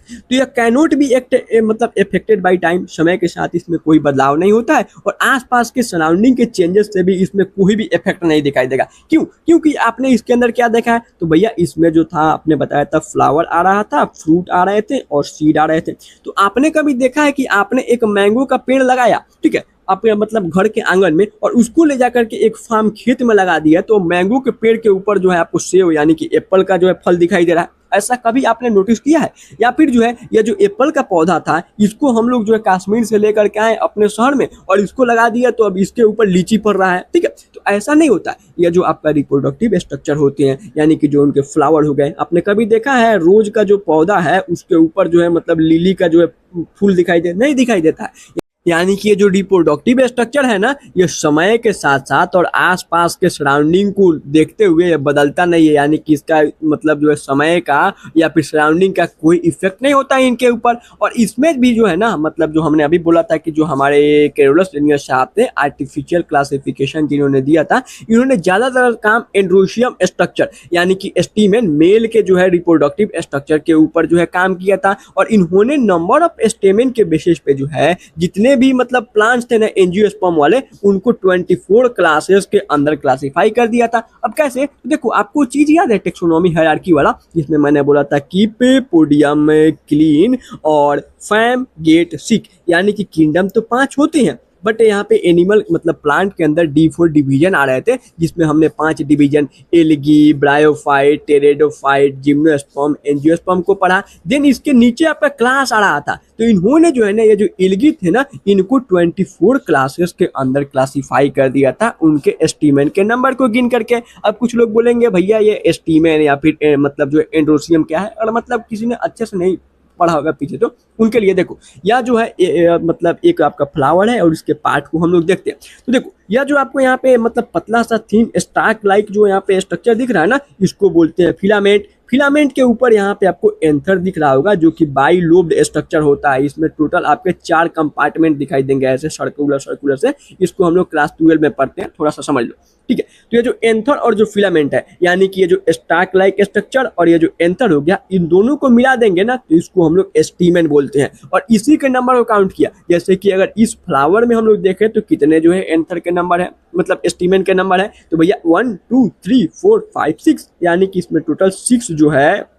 A: तो यह कैनोट भी एक्ट मतलब इफेक्टेड बाय टाइम, समय के साथ इसमें कोई बदलाव नहीं होता है और आसपास के सराउंडिंग के चेंजेस से भी इसमें कोई भी इफेक्ट नहीं दिखाई देगा। क्यों? क्योंकि आपने इसके अंदर क्या देखा है, तो भैया इसमें जो था आपने बताया था फ्लावर आ रहा था, फ्रूट आ रहे थे और सीड आ रहे थे। तो आपने कभी देखा है कि आपने एक मैंगो का पेड़ लगाया, ठीक है, अपने मतलब घर के आंगन में, और उसको ले जाकर के एक फार्म खेत में लगा दिया, तो मैंगो के पेड़ के ऊपर जो है आपको सेब यानी कि एप्पल का जो है फल दिखाई दे रहा है। ऐसा कभी आपने नोटिस किया है? या फिर जो है ये जो एप्पल का पौधा था इसको हम लोग जो है कश्मीर से लेकर के आए अपने शहर में और इसको लगा दिया तो अब इसके ऊपर लीची पड़ रहा है, ठीक है। तो ऐसा नहीं होता है। ये जो आपका रिप्रोडक्टिव स्ट्रक्चर होते हैं यानी कि जो उनके फ्लावर हो गए, आपने कभी देखा है रोज का जो पौधा है उसके ऊपर जो है मतलब लिली का जो है फूल दिखाई दे नहीं दिखाई देता है। यानी कि ये जो रिप्रोडक्टिव स्ट्रक्चर है ना, ये समय के साथ साथ और आसपास के सराउंडिंग को देखते हुए ये बदलता नहीं है। यानी कि इसका मतलब जो है समय का या फिर सराउंडिंग का कोई इफेक्ट नहीं होता है इनके ऊपर। और इसमें भी जो है ना मतलब जो हमने अभी बोला था कि जो हमारे कैरोलस लिनियस साहब थे आर्टिफिशियल क्लासिफिकेशन जिन्होंने दिया था, इन्होंने ज्यादातर काम एंड्रोशियम स्ट्रक्चर यानी कि स्टीमेन मेल के जो है रिप्रोडक्टिव स्ट्रक्चर के ऊपर जो है काम किया था। और इन्होंने नंबर ऑफ स्टेमेन के बेसिस पे जो है जितने भी मतलब प्लांट्स थे ना एंजियोस्पर्म वाले, उनको 24 क्लासेस के अंदर क्लासिफाई कर दिया था। अब कैसे? तो देखो, आपको चीज याद है टेक्सोनॉमी हायरार्की वाला, जिसमें मैंने बोला था कीप पोडियम क्लीन और फैम गेट सिक, यानी कि किंगडम तो 5 होते हैं बट यहाँ पे एनिमल मतलब प्लांट के अंदर D4 डिवीजन आ रहे थे, जिसमें हमने 5 division algae, bryophyte, pteridophyte, gymnosperm, angiosperm को पढ़ा। देन इसके नीचे आपका क्लास आ रहा था, तो इन्होंने जो है ना ये जो एल्गी थे ना इनको 24 क्लासेस के अंदर क्लासिफाई कर दिया था उनके स्टीमेन के नंबर को गिन करके। अब कुछ लोग बोलेंगे भैया ये स्टीमेन या फिर मतलब जो एंड्रोसियम क्या है, और मतलब किसी ने अच्छे से नहीं पढ़ा होगा पीछे तो उनके लिए देखो, यह जो है मतलब एक आपका फ्लावर है और इसके पार्ट को हम लोग देखते हैं। तो देखो यह जो आपको यहाँ पे मतलब पतला सा थीन स्टार्क लाइक जो यहाँ पे स्ट्रक्चर दिख रहा है ना, इसको बोलते हैं फिलामेंट। फिलामेंट के ऊपर यहाँ पे आपको एंथर दिख रहा होगा जो कि बाई लोब्ड स्ट्रक्चर होता है। इसमें टोटल आपके 4 कंपार्टमेंट दिखाई देंगे ऐसे सर्कुलर सर्कुलर से। इसको हम लोग क्लास 12 में पढ़ते हैं, थोड़ा सा समझ लो, ठीक है। तो ये जो एंथर और जो फिलामेंट है यानी कि ये जो स्टार्क लाइक स्ट्रक्चर और ये जो एंथर हो गया, इन दोनों को मिला देंगे ना तो इसको हम लोग स्टीमेन बोलते हैं। और इसी के नंबर को काउंट किया, जैसे कि अगर इस फ्लावर में हम लोग देखें तो कितने जो है एंथर के नंबर है मतलब स्टीमेन के नंबर है, तो भैया 1 2 3 4 5 6, यानी कि इसमें टोटल 6 जो है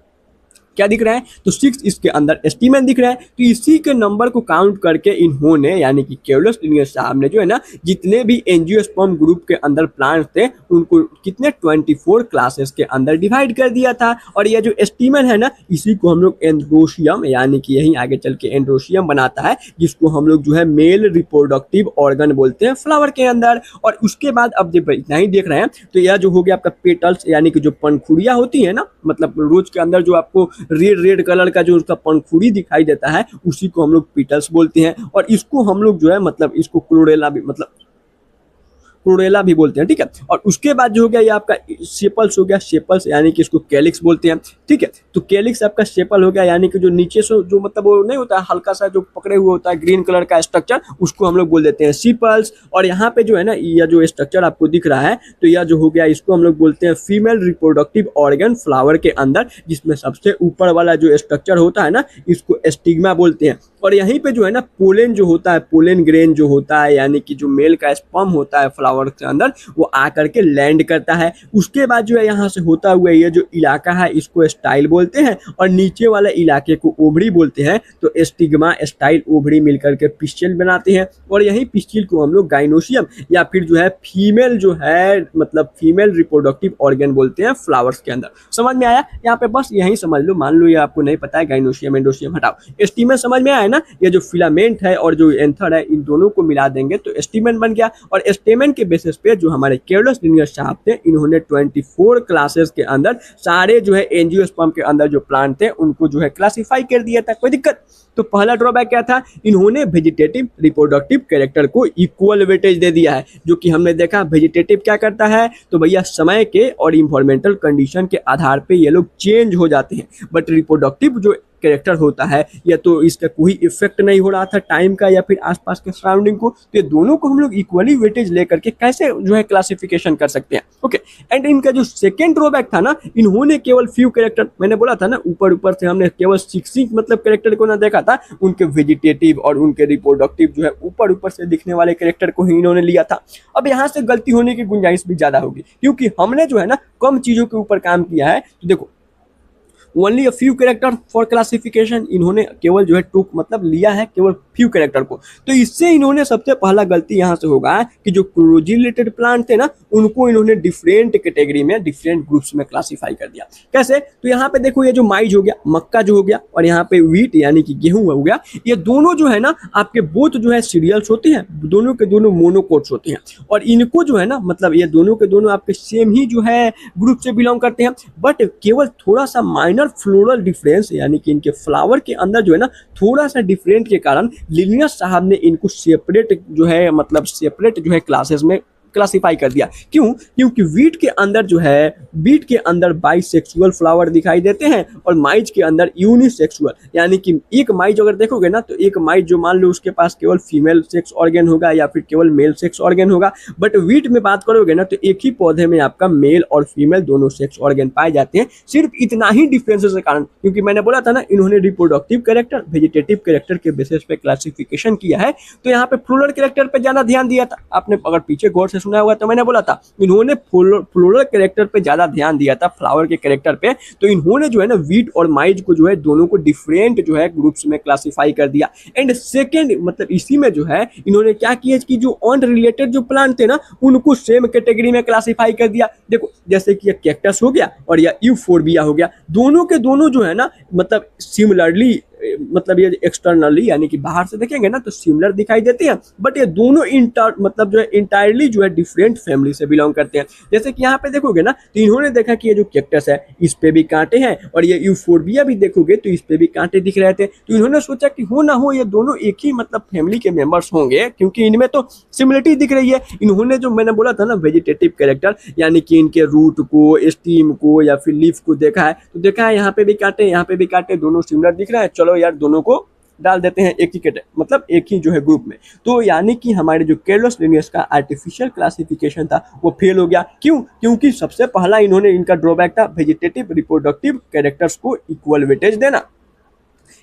A: क्या दिख रहा है, तो 6 इसके अंदर स्टीमेन दिख रहा है। तो इसी के नंबर को काउंट करके इन्होंने यानी कि कैरोलस लिनियस साहब ने जो है ना जितने भी एंजियोस्पर्म ग्रुप के अंदर प्लांट्स थे उनको कितने 24 क्लासेस के अंदर डिवाइड कर दिया था। और ये जो स्टीमेन है ना इसी को हम लोग एंड्रोशियम यानी कि यही आगे चल के एंड्रोशियम बनाता है, जिसको हम लोग जो है मेल रिप्रोडक्टिव ऑर्गन बोलते हैं फ्लावर के अंदर। और उसके बाद अब जब इतना ही देख रहे हैं तो यह जो हो गया आपका पेटल्स यानी कि जो पंखुड़ियां होती है ना, मतलब रोज के अंदर जो आपको रेड रेड कलर का जो उसका पंखुड़ी दिखाई देता है उसी को हम लोग पीटल्स बोलते हैं। और इसको हम लोग जो है मतलब इसको क्लोरेला भी मतलब क्लोरेला भी बोलते हैं, ठीक है। और उसके बाद जो हो गया ये आपका सेपल्स हो गया, सेपल्स यानी कि इसको कैलिक्स बोलते हैं, ठीक है। तो कैलिक्स आपका सेपल हो गया यानी कि जो नीचे से जो मतलब वो नहीं होता है हल्का सा जो पकड़े हुए होता है ग्रीन कलर का स्ट्रक्चर, उसको हम लोग बोल देते हैं सीपल्स। और यहाँ पे जो है ना यह जो स्ट्रक्चर आपको दिख रहा है तो यह जो हो गया इसको हम लोग बोलते हैं फीमेल रिप्रोडक्टिव ऑर्गन फ्लावर के अंदर, जिसमें सबसे ऊपर वाला जो स्ट्रक्चर होता है ना इसको स्टिग्मा बोलते हैं। और यहीं पे जो है ना पोलेन जो होता है, पोलेन ग्रेन जो होता है यानी कि जो मेल का स्पर्म होता है फ्लावर के अंदर वो आकर के लैंड करता है। उसके बाद जो है यहाँ से होता हुआ ये जो इलाका है इसको स्टाइल बोलते हैं और नीचे वाले इलाके को ओवरी बोलते हैं। तो स्टिग्मा स्टाइल ओवरी मिलकर के पिस्टिल बनाते हैं और यही पिस्टिल को हम लोग गाइनोसियम या फिर जो है फीमेल जो है मतलब फीमेल रिप्रोडक्टिव ऑर्गन बोलते हैं फ्लावर्स के अंदर। समझ में आया? यहाँ पे बस यही समझ लो, मान लो ये आपको नहीं पता है गाइनोसियम एंडोसियम हटाओ, स्टीमेन समझ में आया ना। ये जो फिलामेंट है और जो एंथर है इन दोनों को मिला देंगे तो स्टीमेन बन गया। और स्टेमेन के बेसिस पे जो हमारे कैरोलस लिनियस साहब थे इन्होंने 24 क्लासेस के अंदर सारे जो है एंजियोस्पर्म के अंदर जो प्लांट थे उनको जो है क्लासिफाई कर दिया था। कोई दिक्कत? तो पहला ड्रॉबैक क्या था, इन्होंने वेजिटेटिव रिप्रोडक्टिव कैरेक्टर को इक्वल वेटेज दे दिया है। जो कि हमने देखा वेजिटेटिव क्या करता है तो भैया समय के और इन्वायरमेंटल कंडीशन के आधार पे ये लोग चेंज हो जाते हैं, बट रिप्रोडक्टिव जो कैरेक्टर होता है या तो इसका कोई इफेक्ट नहीं हो रहा था टाइम का या फिर आसपास के सराउंडिंग को, तो ये दोनों को हम लोग इक्वली वेटेज लेकर के कैसे जो है क्लासिफिकेशन कर सकते हैं। ओके, एंड इनका जो सेकेंड ड्रॉबैक था ना, इन्होंने केवल फ्यू कैरेक्टर, मैंने बोला था ना ऊपर ऊपर से हमने केवल 6 मतलब कैरेक्टर को ना देखा था, उनके वेजिटेटिव और उनके रिप्रोडक्टिव जो है ऊपर ऊपर से दिखने वाले कैरेक्टर को ही इन्होंने लिया था। अब यहाँ से गलती होने की गुंजाइश भी ज्यादा होगी क्योंकि हमने जो है ना कम चीजों के ऊपर काम किया है। तो देखो only a few character for classification, इन्होंने केवल जो है टूक मतलब लिया है केवल फ्यू कैरेक्टर को, तो इससे इन्होंने सबसे पहला गलती यहाँ से होगा कि जो क्लोजी रिलेटेड प्लांट थे ना उनको इन्होंने डिफरेंट कैटेगरी में डिफरेंट ग्रुप्स में क्लासीफाई कर दिया। कैसे? तो यहाँ पे देखो ये जो माइज हो गया, मक्का जो हो गया और यहाँ पे व्हीट यानी कि गेहूं हो गया, ये दोनों जो है ना आपके बोथ जो है सीरियल्स होते हैं, दोनों के दोनों मोनोकोट्स होते हैं और इनको जो है ना मतलब ये दोनों के दोनों आपके सेम ही जो है ग्रुप से बिलोंग करते हैं, बट केवल थोड़ा सा माइनर फ्लोरल डिफरेंस यानी कि इनके फ्लावर के अंदर जो है ना थोड़ा सा डिफरेंट के कारण लिनियस साहब ने इनको सेपरेट जो है मतलब सेपरेट जो है क्लासेस में क्लासिफाई कर दिया। क्यों? क्योंकि वीट के अंदर जो है बीट के अंदर बाइसेक्सुअल फ्लावर दिखाई देते हैं और माइज के अंदर यूनिसेक्सुअल, यानी कि एक माइज अगर देखोगे ना तो एक माइज जो मान लो उसके पास केवल फीमेल सेक्स ऑर्गन होगा या फिर केवल मेल सेक्स ऑर्गन होगा, बट वीट में बात करोगे ना तो एक ही पौधे में आपका मेल और फीमेल दोनों सेक्स ऑर्गन पाए जाते हैं। सिर्फ इतना ही डिफरेंसेस के कारण, क्योंकि मैंने बोला था ना इन्होंने रिप्रोडक्टिव कैरेक्टर वेजिटेटिव कैरेक्टर के बेसिस पे क्लासिफिकेशन किया है, तो यहाँ पे फ्लोरल कैरेक्टर पे ज्यादा ध्यान दिया था। आपने अगर पीछे गौर से सुना हुआ तो मैंने बोला था इन्होंने फ्लोरल कैरेक्टर पे ज्यादा ध्यान दिया था, फ्लावर के कैरेक्टर पे, तो इन्होंने जो है ना वीट और माइज को जो है दोनों को डिफरेंट जो है ग्रुप्स में क्लासिफाई कर दिया। एंड सेकेंड मतलब इसी में जो है इन्होंने क्या किया कि जो अनरिलेटेड जो प्लांट थे ना उनको सेम कैटेगरी में क्लासिफाई कर दिया। देखो जैसे कि ये कैक्टस हो गया और या यूफोर्बिया हो गया, दोनों के दोनों जो है ना मतलब सिमिलरली मतलब ये एक्सटर्नली यानी कि बाहर से देखेंगे ना तो सिमिलर दिखाई देते हैं, बट ये दोनों मतलब जो है इंटायरली जो है डिफरेंट फैमिली से बिलोंग करते हैं। जैसे कि यहाँ पे देखोगे ना तो इन्होंने देखा कि ये जो कैक्टस है इस पे भी कांटे हैं और ये यूफोर्बिया भी देखोगे तो इस पे भी कांटे दिख रहे थे, तो इन्होंने सोचा कि हो ना हो ये दोनों एक ही मतलब फैमिली के मेंबर्स होंगे क्योंकि इनमें तो सिमिलरिटी दिख रही है। इन्होंने जो मैंने बोला था ना वेजिटेटिव कैरेक्टर यानी कि इनके रूट को स्टीम को या फिर लीफ को देखा है, तो देखा है यहाँ पे भी कांटे यहाँ पे भी कांटे, दोनों सिमिलर दिख रहा है, चलो यार दोनों को डाल देते हैं एक ही मतलब एक ही जो है ग्रुप में। तो यानी कि हमारे जो कैरोलस लिनियस का आर्टिफिशियल क्लासिफिकेशन था वो फेल हो गया। क्यों? क्योंकि सबसे पहला इन्होंने इनका ड्रॉबैक था वेजिटेटिव रिप्रोडक्टिव कैरेक्टर्स को इक्वल वेटेज देना,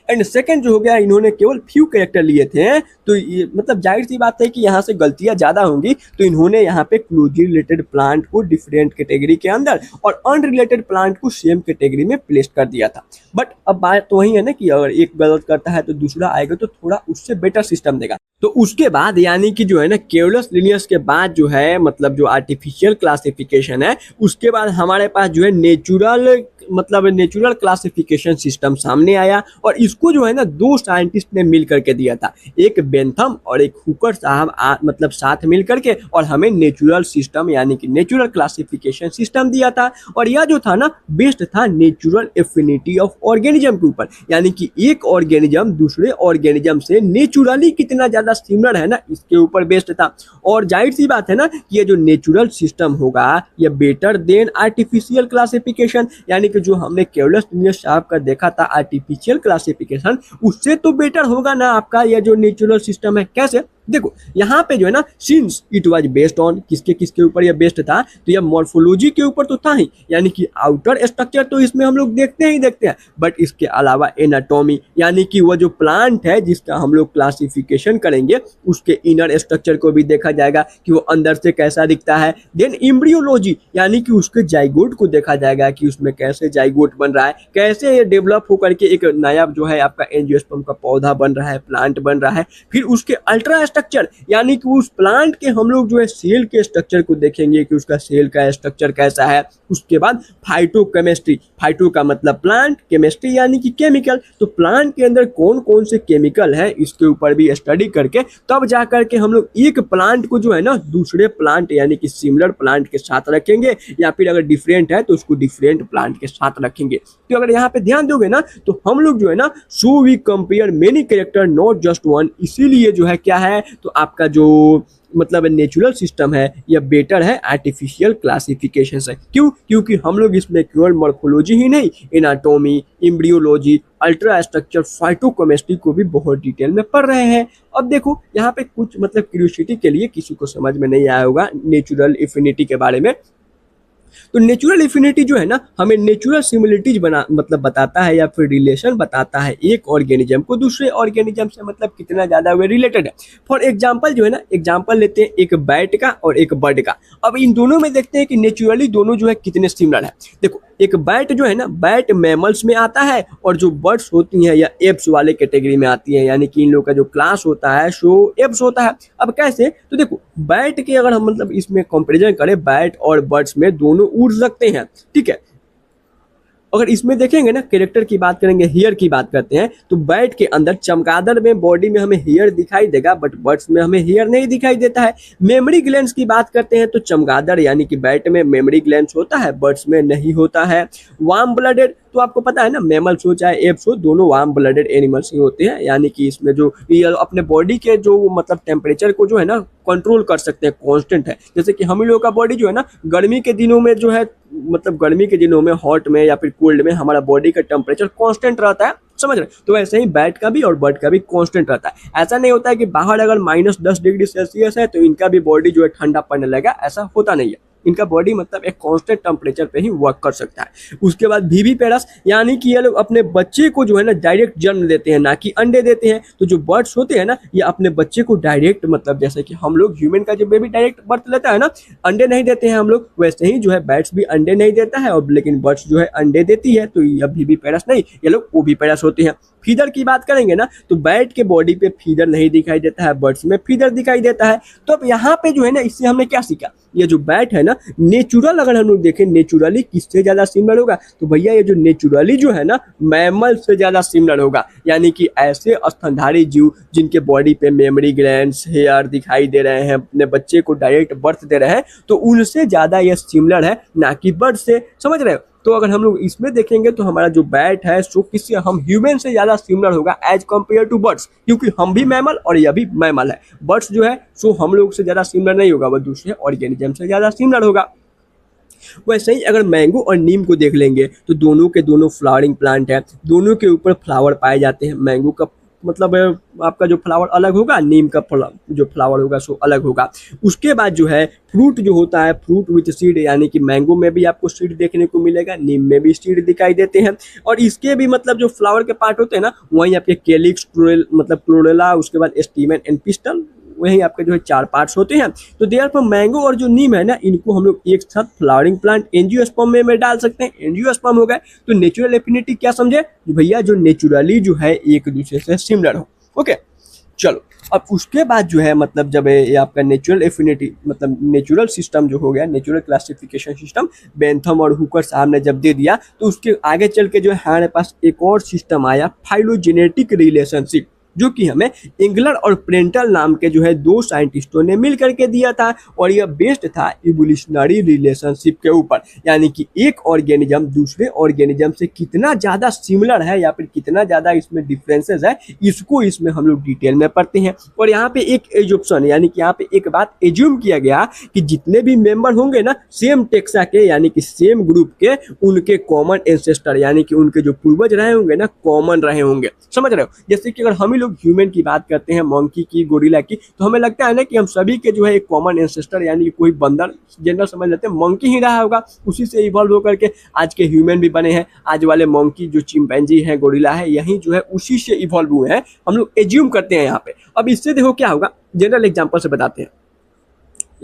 A: एंड सेकंड जो हो गया इन्होंने केवल फ्यू कैरेक्टर लिए थे, तो ये मतलब जाहिर सी बात है कि यहाँ से गलतियां ज्यादा होंगी, तो इन्होंने यहाँ पे क्लोजी रिलेटेड प्लांट को डिफरेंट कैटेगरी के अंदर और अनरिलेटेड प्लांट को सेम कैटेगरी में प्लेस कर दिया था। बट अब बात तो वही है ना कि अगर एक गलत करता है तो दूसरा आएगा तो थोड़ा उससे बेटर सिस्टम देगा। तो उसके बाद यानी कि जो है ना कैरोलस लिनियस के बाद जो है मतलब जो आर्टिफिशियल क्लासिफिकेशन है उसके बाद हमारे पास जो है नेचुरल क्लासिफिकेशन सिस्टम सामने आया और इसको जो है ना दो साइंटिस्ट ने मिल करके दिया था, एक बेंथम और एक हुकर साहब मतलब साथ मिल करके और हमें नेचुरल सिस्टम यानी कि नेचुरल क्लासिफिकेशन सिस्टम दिया था। और यह जो था ना बेस्ड था नेचुरल एफिनिटी ऑफ ऑर्गेनिज्म के ऊपर, यानी कि एक ऑर्गेनिज्म दूसरे ऑर्गेनिज्म से नेचुरली कितना ज्यादा सिमिलर है ना इसके ऊपर बेस्ड था। और जाहिर सी बात है ना कि ये जो नेचुरल सिस्टम होगा ये बेटर देन आर्टिफिशियल क्लासिफिकेशन, यानी कि जो हमने कैरोलस लिनियस साहब का देखा था आर्टिफिशियल क्लासिफिकेशन उससे तो बेटर होगा ना आपका ये जो नेचुरल सिस्टम है। कैसे? देखो यहाँ पे जो है ना since it was based on किसके ऊपर ये बेस्ड था, तो ये मॉर्फोलॉजी के ऊपर तो था ही, यानी कि आउटर स्ट्रक्चर तो इसमें हम लोग देखते हैं, बट इसके अलावा एनाटॉमी यानी कि वो जो प्लांट है जिसका हम लोग क्लासिफिकेशन करेंगे उसके इनर स्ट्रक्चर को भी देखा जाएगा कि वो अंदर से कैसा दिखता है। देन एम्ब्रियोलॉजी यानी कि उसके जाइगोट को देखा जाएगा कि उसमें कैसे जाइगोट बन रहा है, कैसे ये डेवलप होकर के एक नया जो है आपका एंजियोस्पर्म का पौधा बन रहा है, प्लांट बन रहा है। फिर उसके अल्ट्रा स्ट्रक्चर यानी कि उस प्लांट के हम लोग जो है सेल के स्ट्रक्चर को देखेंगे कि उसका सेल का स्ट्रक्चर कैसा है। उसके बाद फाइटोकेमिस्ट्री, फाइटो का मतलब प्लांट, केमिस्ट्री यानी कि केमिकल, तो प्लांट के अंदर कौन कौन से केमिकल है इसके ऊपर भी स्टडी करके तब जा करके हम लोग एक प्लांट को जो है ना दूसरे प्लांट यानी कि सिमिलर प्लांट के साथ रखेंगे या फिर अगर डिफरेंट है तो उसको डिफरेंट प्लांट के साथ रखेंगे। तो अगर यहाँ पे ध्यान दोगे ना तो हम लोग जो है ना so we compare many character not just one, इसीलिए जो है क्या है तो आपका जो मतलब नेचुरल सिस्टम है यह बेटर है आर्टिफिशियल क्लासिफिकेशन से। क्यों? क्योंकि हम लोग इसमें केवल मॉर्फोलॉजी ही नहीं, anatomy, embryology, ultra structure, phytochemistry को भी बहुत डिटेल में पढ़ रहे हैं। अब देखो यहाँ पे कुछ मतलब क्यूरियोसिटी के लिए किसी को समझ में नहीं आया होगा नेचुरल एफिनिटी के बारे में। तो नेचुरल एफिनिटी जो है ना हमें नेचुरल सिमिलरिटीज बना मतलब बताता है या फिर रिलेशन बताता है एक ऑर्गेनिज्म को दूसरे ऑर्गेनिज्म से मतलब कितना ज्यादा वे रिलेटेड है। फॉर एग्जांपल जो है ना एग्जांपल लेते हैं एक बैट का और एक बर्ड का। अब इन दोनों में देखते हैं कि नेचुरली दोनों जो है कितने सिमिलर है। देखो एक बैट जो है ना बैट मैमल्स में आता है और जो बर्ड्स होती हैं या एप्स वाले कैटेगरी में आती है, यानी कि इन लोग का जो क्लास होता है सो एप्स होता है। अब कैसे? तो देखो बैट के अगर हम मतलब इसमें कंपैरिजन करें बैट और बर्ड्स में दोनों उड़ सकते हैं, ठीक है। अगर इसमें देखेंगे ना कैरेक्टर की बात करेंगे, हेयर की बात करते हैं, तो बैट के अंदर चमगादड़ में बॉडी में हमें हेयर दिखाई देगा बट बर्ड्स में हमें हेयर नहीं दिखाई देता है। मेमोरी ग्लैंड्स की बात करते हैं तो चमगादड़ यानी कि बैट में मेमोरी ग्लैंड्स होता है, बर्ड्स में नहीं होता है। वार्म ब्लडेड तो आपको पता है ना मैमल्स हो चाहे एप्स हो दोनों वार्म ब्लडेड एनिमल्स ही होते हैं, यानी कि इसमें जो ये अपने बॉडी के जो मतलब टेम्परेचर को जो है ना कंट्रोल कर सकते हैं, कांस्टेंट है। जैसे कि हम लोगों का बॉडी जो है ना गर्मी के दिनों में जो है मतलब गर्मी के दिनों में हॉट में या फिर कोल्ड में हमारा बॉडी का टेम्परेचर कांस्टेंट रहता है, समझ रहे? तो वैसे ही बैट का भी और बर्ड का भी कांस्टेंट रहता है। ऐसा नहीं होता है कि बाहर अगर -10 डिग्री सेल्सियस है तो इनका भी बॉडी जो है ठंडा पड़ने लगा, ऐसा होता नहीं है। इनका बॉडी मतलब एक कांस्टेंट टेम्परेचर पे ही वर्क कर सकता है। उसके बाद विविपेरस यानी कि ये लोग अपने बच्चे को जो है ना डायरेक्ट जन्म देते हैं, ना कि अंडे देते हैं। तो जो बर्ड्स होते हैं ना ये अपने बच्चे को डायरेक्ट मतलब जैसे कि हम लोग ह्यूमन का जो बेबी डायरेक्ट बर्थ लेता है ना, अंडे नहीं देते हैं हम लोग, वैसे ही जो है बैट्स भी अंडे नहीं देता है और लेकिन बर्ड्स जो है अंडे देती है। तो ये विविपेरस नहीं, ये लोग ओविपेरस होते हैं। फीदर की बात करेंगे ना तो बैट के बॉडी पे फीदर नहीं दिखाई देता है, बर्ड्स में फीदर दिखाई देता है। तो अब यहाँ पे जो है ना इससे हमने क्या सीखा, ये जो बैट है ना नेचुरल अगर हम लोग देखें नेचुरली किससे ज्यादा सिमिलर होगा, तो भैया ये जो नेचुरली जो है ना मैमल से ज्यादा सिमिलर होगा। यानी कि ऐसे स्तनधारी जीव जिनके बॉडी पे मेमोरी ग्लैंड्स हेयर दिखाई दे रहे हैं, अपने बच्चे को डायरेक्ट बर्थ दे रहे हैं, तो उनसे ज्यादा ये सिमिलर है ना कि बर्ड से, समझ रहे हो? तो अगर हम लोग इसमें देखेंगे तो हमारा जो बैट है सो किससे हम ह्यूमन से ज्यादा सिमिलर होगा एज कंपेयर टू बर्ड्स, क्योंकि हम भी मैमल और यह भी मैमल है। बर्ड्स जो है सो हम लोग से ज्यादा सिमिलर नहीं होगा, वह दूसरे ऑर्गेनिज्म से ज्यादा सिमिलर होगा। वैसे ही अगर मैंगो और नीम को देख लेंगे तो दोनों के दोनों फ्लावरिंग प्लांट है, दोनों के ऊपर फ्लावर पाए जाते हैं। मैंगो का मतलब आपका जो फ्लावर अलग होगा, नीम का जो फ्लावर होगा सो अलग होगा। उसके बाद जो है फ्रूट जो होता है फ्रूट विथ सीड, यानी कि मैंगो में भी आपको सीड देखने को मिलेगा, नीम में भी सीड दिखाई देते हैं। और इसके भी मतलब जो फ्लावर के पार्ट होते हैं ना वहीं आपके कैलिक्स मतलब क्लोरेला, उसके बाद स्टीमेन एंड पिस्टल, वही आपके जो है 4 पार्ट्स होते हैं। तो देयरफॉर मैंगो और जो नीम है ना इनको हम लोग एक साथ फ्लावरिंग प्लांट एंजियोस्पर्म में डाल सकते हैं, एंजियोस्पर्म हो गए। तो नेचुरल एफिनिटी क्या समझे भैया, जो नेचुरली जो है एक दूसरे से सिमिलर हो। ओके चलो अब उसके बाद जो है मतलब जब ये आपका नेचुरल एफिनिटी मतलब नेचुरल सिस्टम जो हो गया, नेचुरल क्लासिफिकेशन सिस्टम बेंथम और हुकर साहब ने जब दे दिया, तो उसके आगे चल के जो है हमारे पास एक और सिस्टम आया फाइलोजेनेटिक रिलेशनशिप, जो कि हमें इंगलर और प्रेंटल नाम के जो है 2 साइंटिस्टों ने मिल करके दिया था। और यह बेस्ड था इवोल्यूशनरी रिलेशनशिप के ऊपर, यानी कि एक ऑर्गेनिज्म दूसरे ऑर्गेनिज्म से कितना ज़्यादा सिमिलर है या फिर कितना ज़्यादा इसमें डिफरेंसेस है, इसको इसमें हम लोग डिटेल में पढ़ते हैं। और यहाँ पे एक एजुप्शन यानी कि यहाँ पे एक बात एज्यूम किया गया कि जितने भी मेंबर होंगे ना सेम टेक्सा के यानी कि सेम ग्रुप के, उनके कॉमन एंसेस्टर यानी कि उनके जो पूर्वज रहे होंगे ना कॉमन रहे होंगे, समझ रहे हो? जैसे कि अगर हम ही ह्यूमन की बात करते हैं, मंकी की, गोरिल्ला की, तो हमें लगता है ना कि हम सभी के जो है एक कॉमन एंसेस्टर यानी कि कोई बंदर जनरल समझ लेते हैं मंकी ही रहा होगा, उसी से इवॉल्व होकर के आज के ह्यूमन भी बने हैं। आज वाले मंकी जो चिंपैंजी है, गोरिल्ला है, यही जो है उसी से इवॉल्व हुए हैं, हम लोग एज्यूम करते हैं यहाँ पे। अब इससे देखो क्या होगा, जनरल एग्जाम्पल से बताते हैं,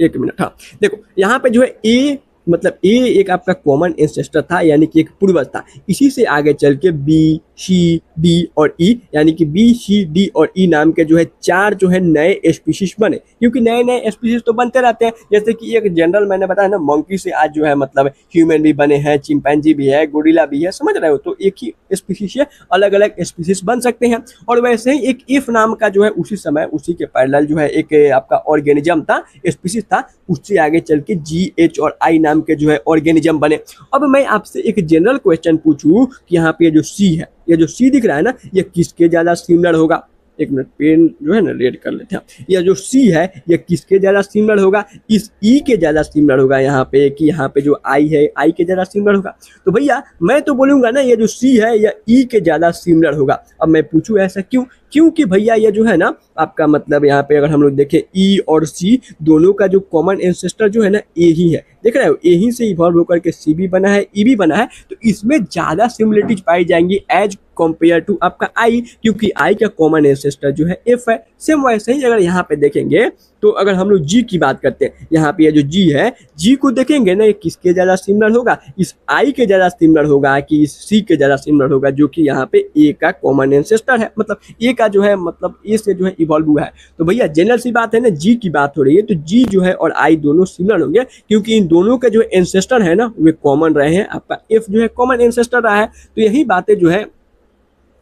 A: 1 मिनट। हाँ देखो यहाँ पे जो है ए मतलब ए एक आपका कॉमन एंसेस्टर था यानी कि एक पूर्वज था। इसी से आगे चल के बी, सी, डी और ई यानी कि बी, सी, डी और ई नाम के जो है 4 जो है नए स्पीशीज बने, क्योंकि नए नए स्पीशीज तो बनते रहते हैं। जैसे कि एक जनरल मैंने बताया ना मंकी से आज जो है मतलब ह्यूमन भी बने हैं, चिंपैंजी भी है, गोरिल्ला भी है, समझ रहे हो? तो एक ही स्पीशीज से अलग अलग स्पीशीज बन सकते हैं। और वैसे ही एक इफ नाम का जो है उसी समय उसी के पैरेलल जो है एक आपका ऑर्गेनिज्म था, स्पीशीज था, उससे आगे चल के जी, एच और आई नाम के जो है ऑर्गेनिज्म बने। अब मैं आपसे एक जनरल क्वेश्चन पूछूं कि यहाँ पे जो सी है, ये जो सी दिख रहा है ना, ये किसके ज्यादा सिमिलर होगा? एक मिनट, पेन जो है ना रेड कर लेते हैं। यह जो सी है ये किसके ज़्यादा सिमिलर होगा, इस ई के ज़्यादा सिमिलर होगा यहाँ पे, कि यहाँ पे जो आई है आई के ज़्यादा सिमिलर होगा। तो भैया मैं तो बोलूँगा ना ये जो सी है यह ई के ज़्यादा सिमिलर होगा। अब मैं पूछूँ ऐसा क्यों, क्योंकि भैया ये जो है ना आपका मतलब यहाँ पे अगर हम लोग देखें ई और सी दोनों का जो कॉमन एंसेस्टर जो है ना ए ही है, देख रहे हो, यहीं से इवॉल्व होकर के सी भी बना है ई भी बना है, तो इसमें ज़्यादा सिमिलरिटीज पाई जाएंगी एज कंपेयर टू आपका आई, क्योंकि आई का कॉमन एंसेस्टर जो है एफ है। सेम वैसे ही अगर यहाँ पे देखेंगे तो अगर हम लोग जी की बात करते हैं, यहाँ पे ये जो जी है जी को देखेंगे ना ये किसके ज़्यादा सिमिलर होगा, इस आई के ज़्यादा सिमिलर होगा कि इस सी के ज़्यादा सिमिलर होगा, जो कि यहाँ पे ए का कॉमन एंसेस्टर है, मतलब ए का जो है मतलब ए से जो है इवॉल्व हुआ है। तो भैया जनरल सी बात है ना, जी की बात हो रही है तो जी जो है और आई दोनों सिमिलर होंगे, क्योंकि इन दोनों के जो एंसेस्टर है ना वे कॉमन रहे हैं, आपका एफ जो है कॉमन एंसेस्टर रहा है। तो यही बातें जो है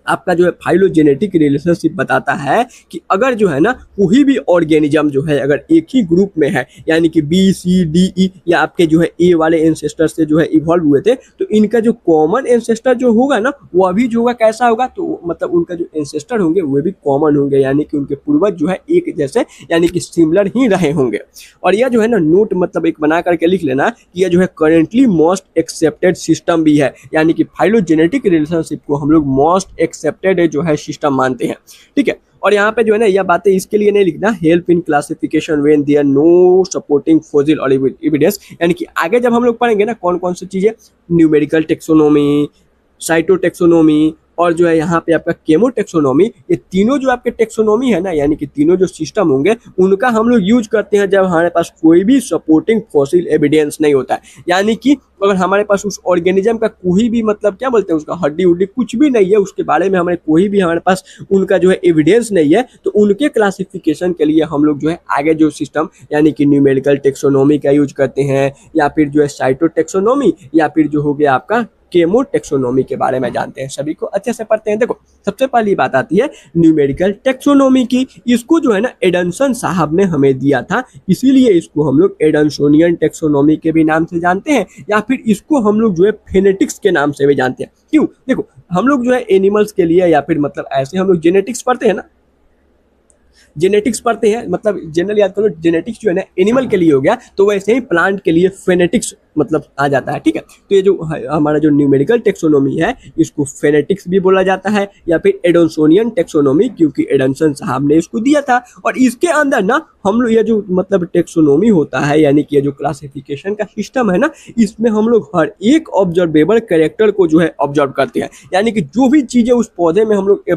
A: आपका जो है फाइलोजेनेटिक रिलेशनशिप बताता है कि अगर जो है ना कोई भी ऑर्गेनिज्म जो है अगर एक ही ग्रुप में है, यानी कि बी सी डी ई या आपके जो है ए वाले एंसेस्टर से जो है इवॉल्व हुए थे, तो इनका जो कॉमन एंसेस्टर जो होगा ना वो अभी जो होगा कैसा होगा, तो मतलब उनका जो एंसेस्टर होंगे वो भी कॉमन होंगे, यानी कि उनके पूर्वज जो है एक जैसे यानी कि सिमिलर ही रहे होंगे। और यह जो है ना नोट मतलब एक बना करके लिख लेना कि यह जो है करेंटली मोस्ट एक्सेप्टेड सिस्टम भी है, यानी कि फाइलोजेनेटिक रिलेशनशिप को हम लोग मोस्ट एक्सेप्टेड जो है सिस्टम मानते हैं, ठीक है। और यहाँ पे जो है ना यह बातें इसके लिए नहीं लिखना, help in classification when there no supporting fossil और एविडेंस, यानी कि आगे जब हम लोग पढ़ेंगे ना कौन कौन सी चीज़ें, न्यूमेरिकल टेक्सोनोमी, साइटोटेक्सोनोमी और जो है यहाँ पे आपका केमोटेक्सोनोमी, ये तीनों जो आपके टेक्सोनोमी है ना, यानी कि तीनों जो सिस्टम होंगे उनका हम लोग यूज करते हैं जब हमारे पास कोई भी सपोर्टिंग फॉसिल एविडेंस नहीं होता है, यानी कि अगर हमारे पास उस ऑर्गेनिज्म का कोई भी मतलब क्या बोलते हैं उसका हड्डी उड्डी कुछ भी नहीं है, उसके बारे में हमारे कोई भी हमारे पास उनका जो है एविडेंस नहीं है, तो उनके क्लासिफिकेशन के लिए हम लोग जो है आगे जो सिस्टम यानी कि न्यूमेरिकल टेक्सोनोमी का यूज करते हैं, या फिर जो है साइटोटेक्सोनोमी, या फिर जो हो गया आपका केमोटेक्सोनोमी के बारे में जानते हैं। सभी को अच्छे से पढ़ते हैं। देखो सबसे पहली बात आती है न्यूमेरिकल टेक्सोनोमी की, इसको जो है ना एडमसन साहब ने हमें दिया था, इसीलिए इसको हम लोग एडमसोनियन टेक्सोनोमी के भी नाम से जानते हैं, या फिर इसको हम लोग जो है फेनेटिक्स के नाम से भी जानते हैं। क्यों, देखो हम लोग जो है एनिमल्स के लिए या फिर मतलब ऐसे हम लोग जेनेटिक्स पढ़ते हैं ना, जेनेटिक्स पढ़ते हैं, मतलब जनरल याद करो जेनेटिक्स जो है ना एनिमल के लिए हो गया, तो वैसे ही प्लांट के लिए फेनेटिक्स मतलब आ जाता है, ठीक है। तो ये जो हमारा जो न्यूमेरिकल टेक्सोनोमी है इसको फेनेटिक्स भी बोला जाता है, या फिर एडमसोनियन टेक्सोनोमी, क्योंकि एडमसन साहब ने इसको दिया था। और इसके अंदर ना हम लोग ये जो मतलब टेक्सोनोमी होता है, यानी कि ये जो क्लासिफिकेशन का सिस्टम है ना, इसमें हम लोग हर एक ऑब्जर्वेबल कैरेक्टर को जो है ऑब्जर्व करते हैं, यानी कि जो भी चीज़ें उस पौधे में हम लोग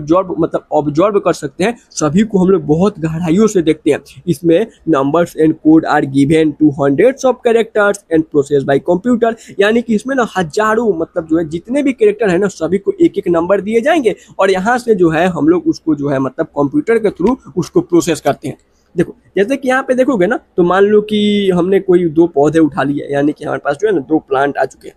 A: ऑब्जर्व कर सकते हैं सभी को हम लोग बहुत गहराइयों से देखते हैं। इसमें numbers and code are given to hundreds of characters and process by computer, यानी कि इसमें ना हजारों मतलब जो है जितने भी कैरेक्टर है ना सभी को एक एक नंबर दिए जाएंगे, और यहाँ से जो है हम लोग उसको जो है मतलब कंप्यूटर के थ्रू उसको प्रोसेस करते हैं। देखो जैसे कि यहाँ पे देखोगे ना, तो मान लो कि हमने कोई दो पौधे उठा लिए, यानी कि हमारे पास जो है ना दो प्लांट आ चुके हैं,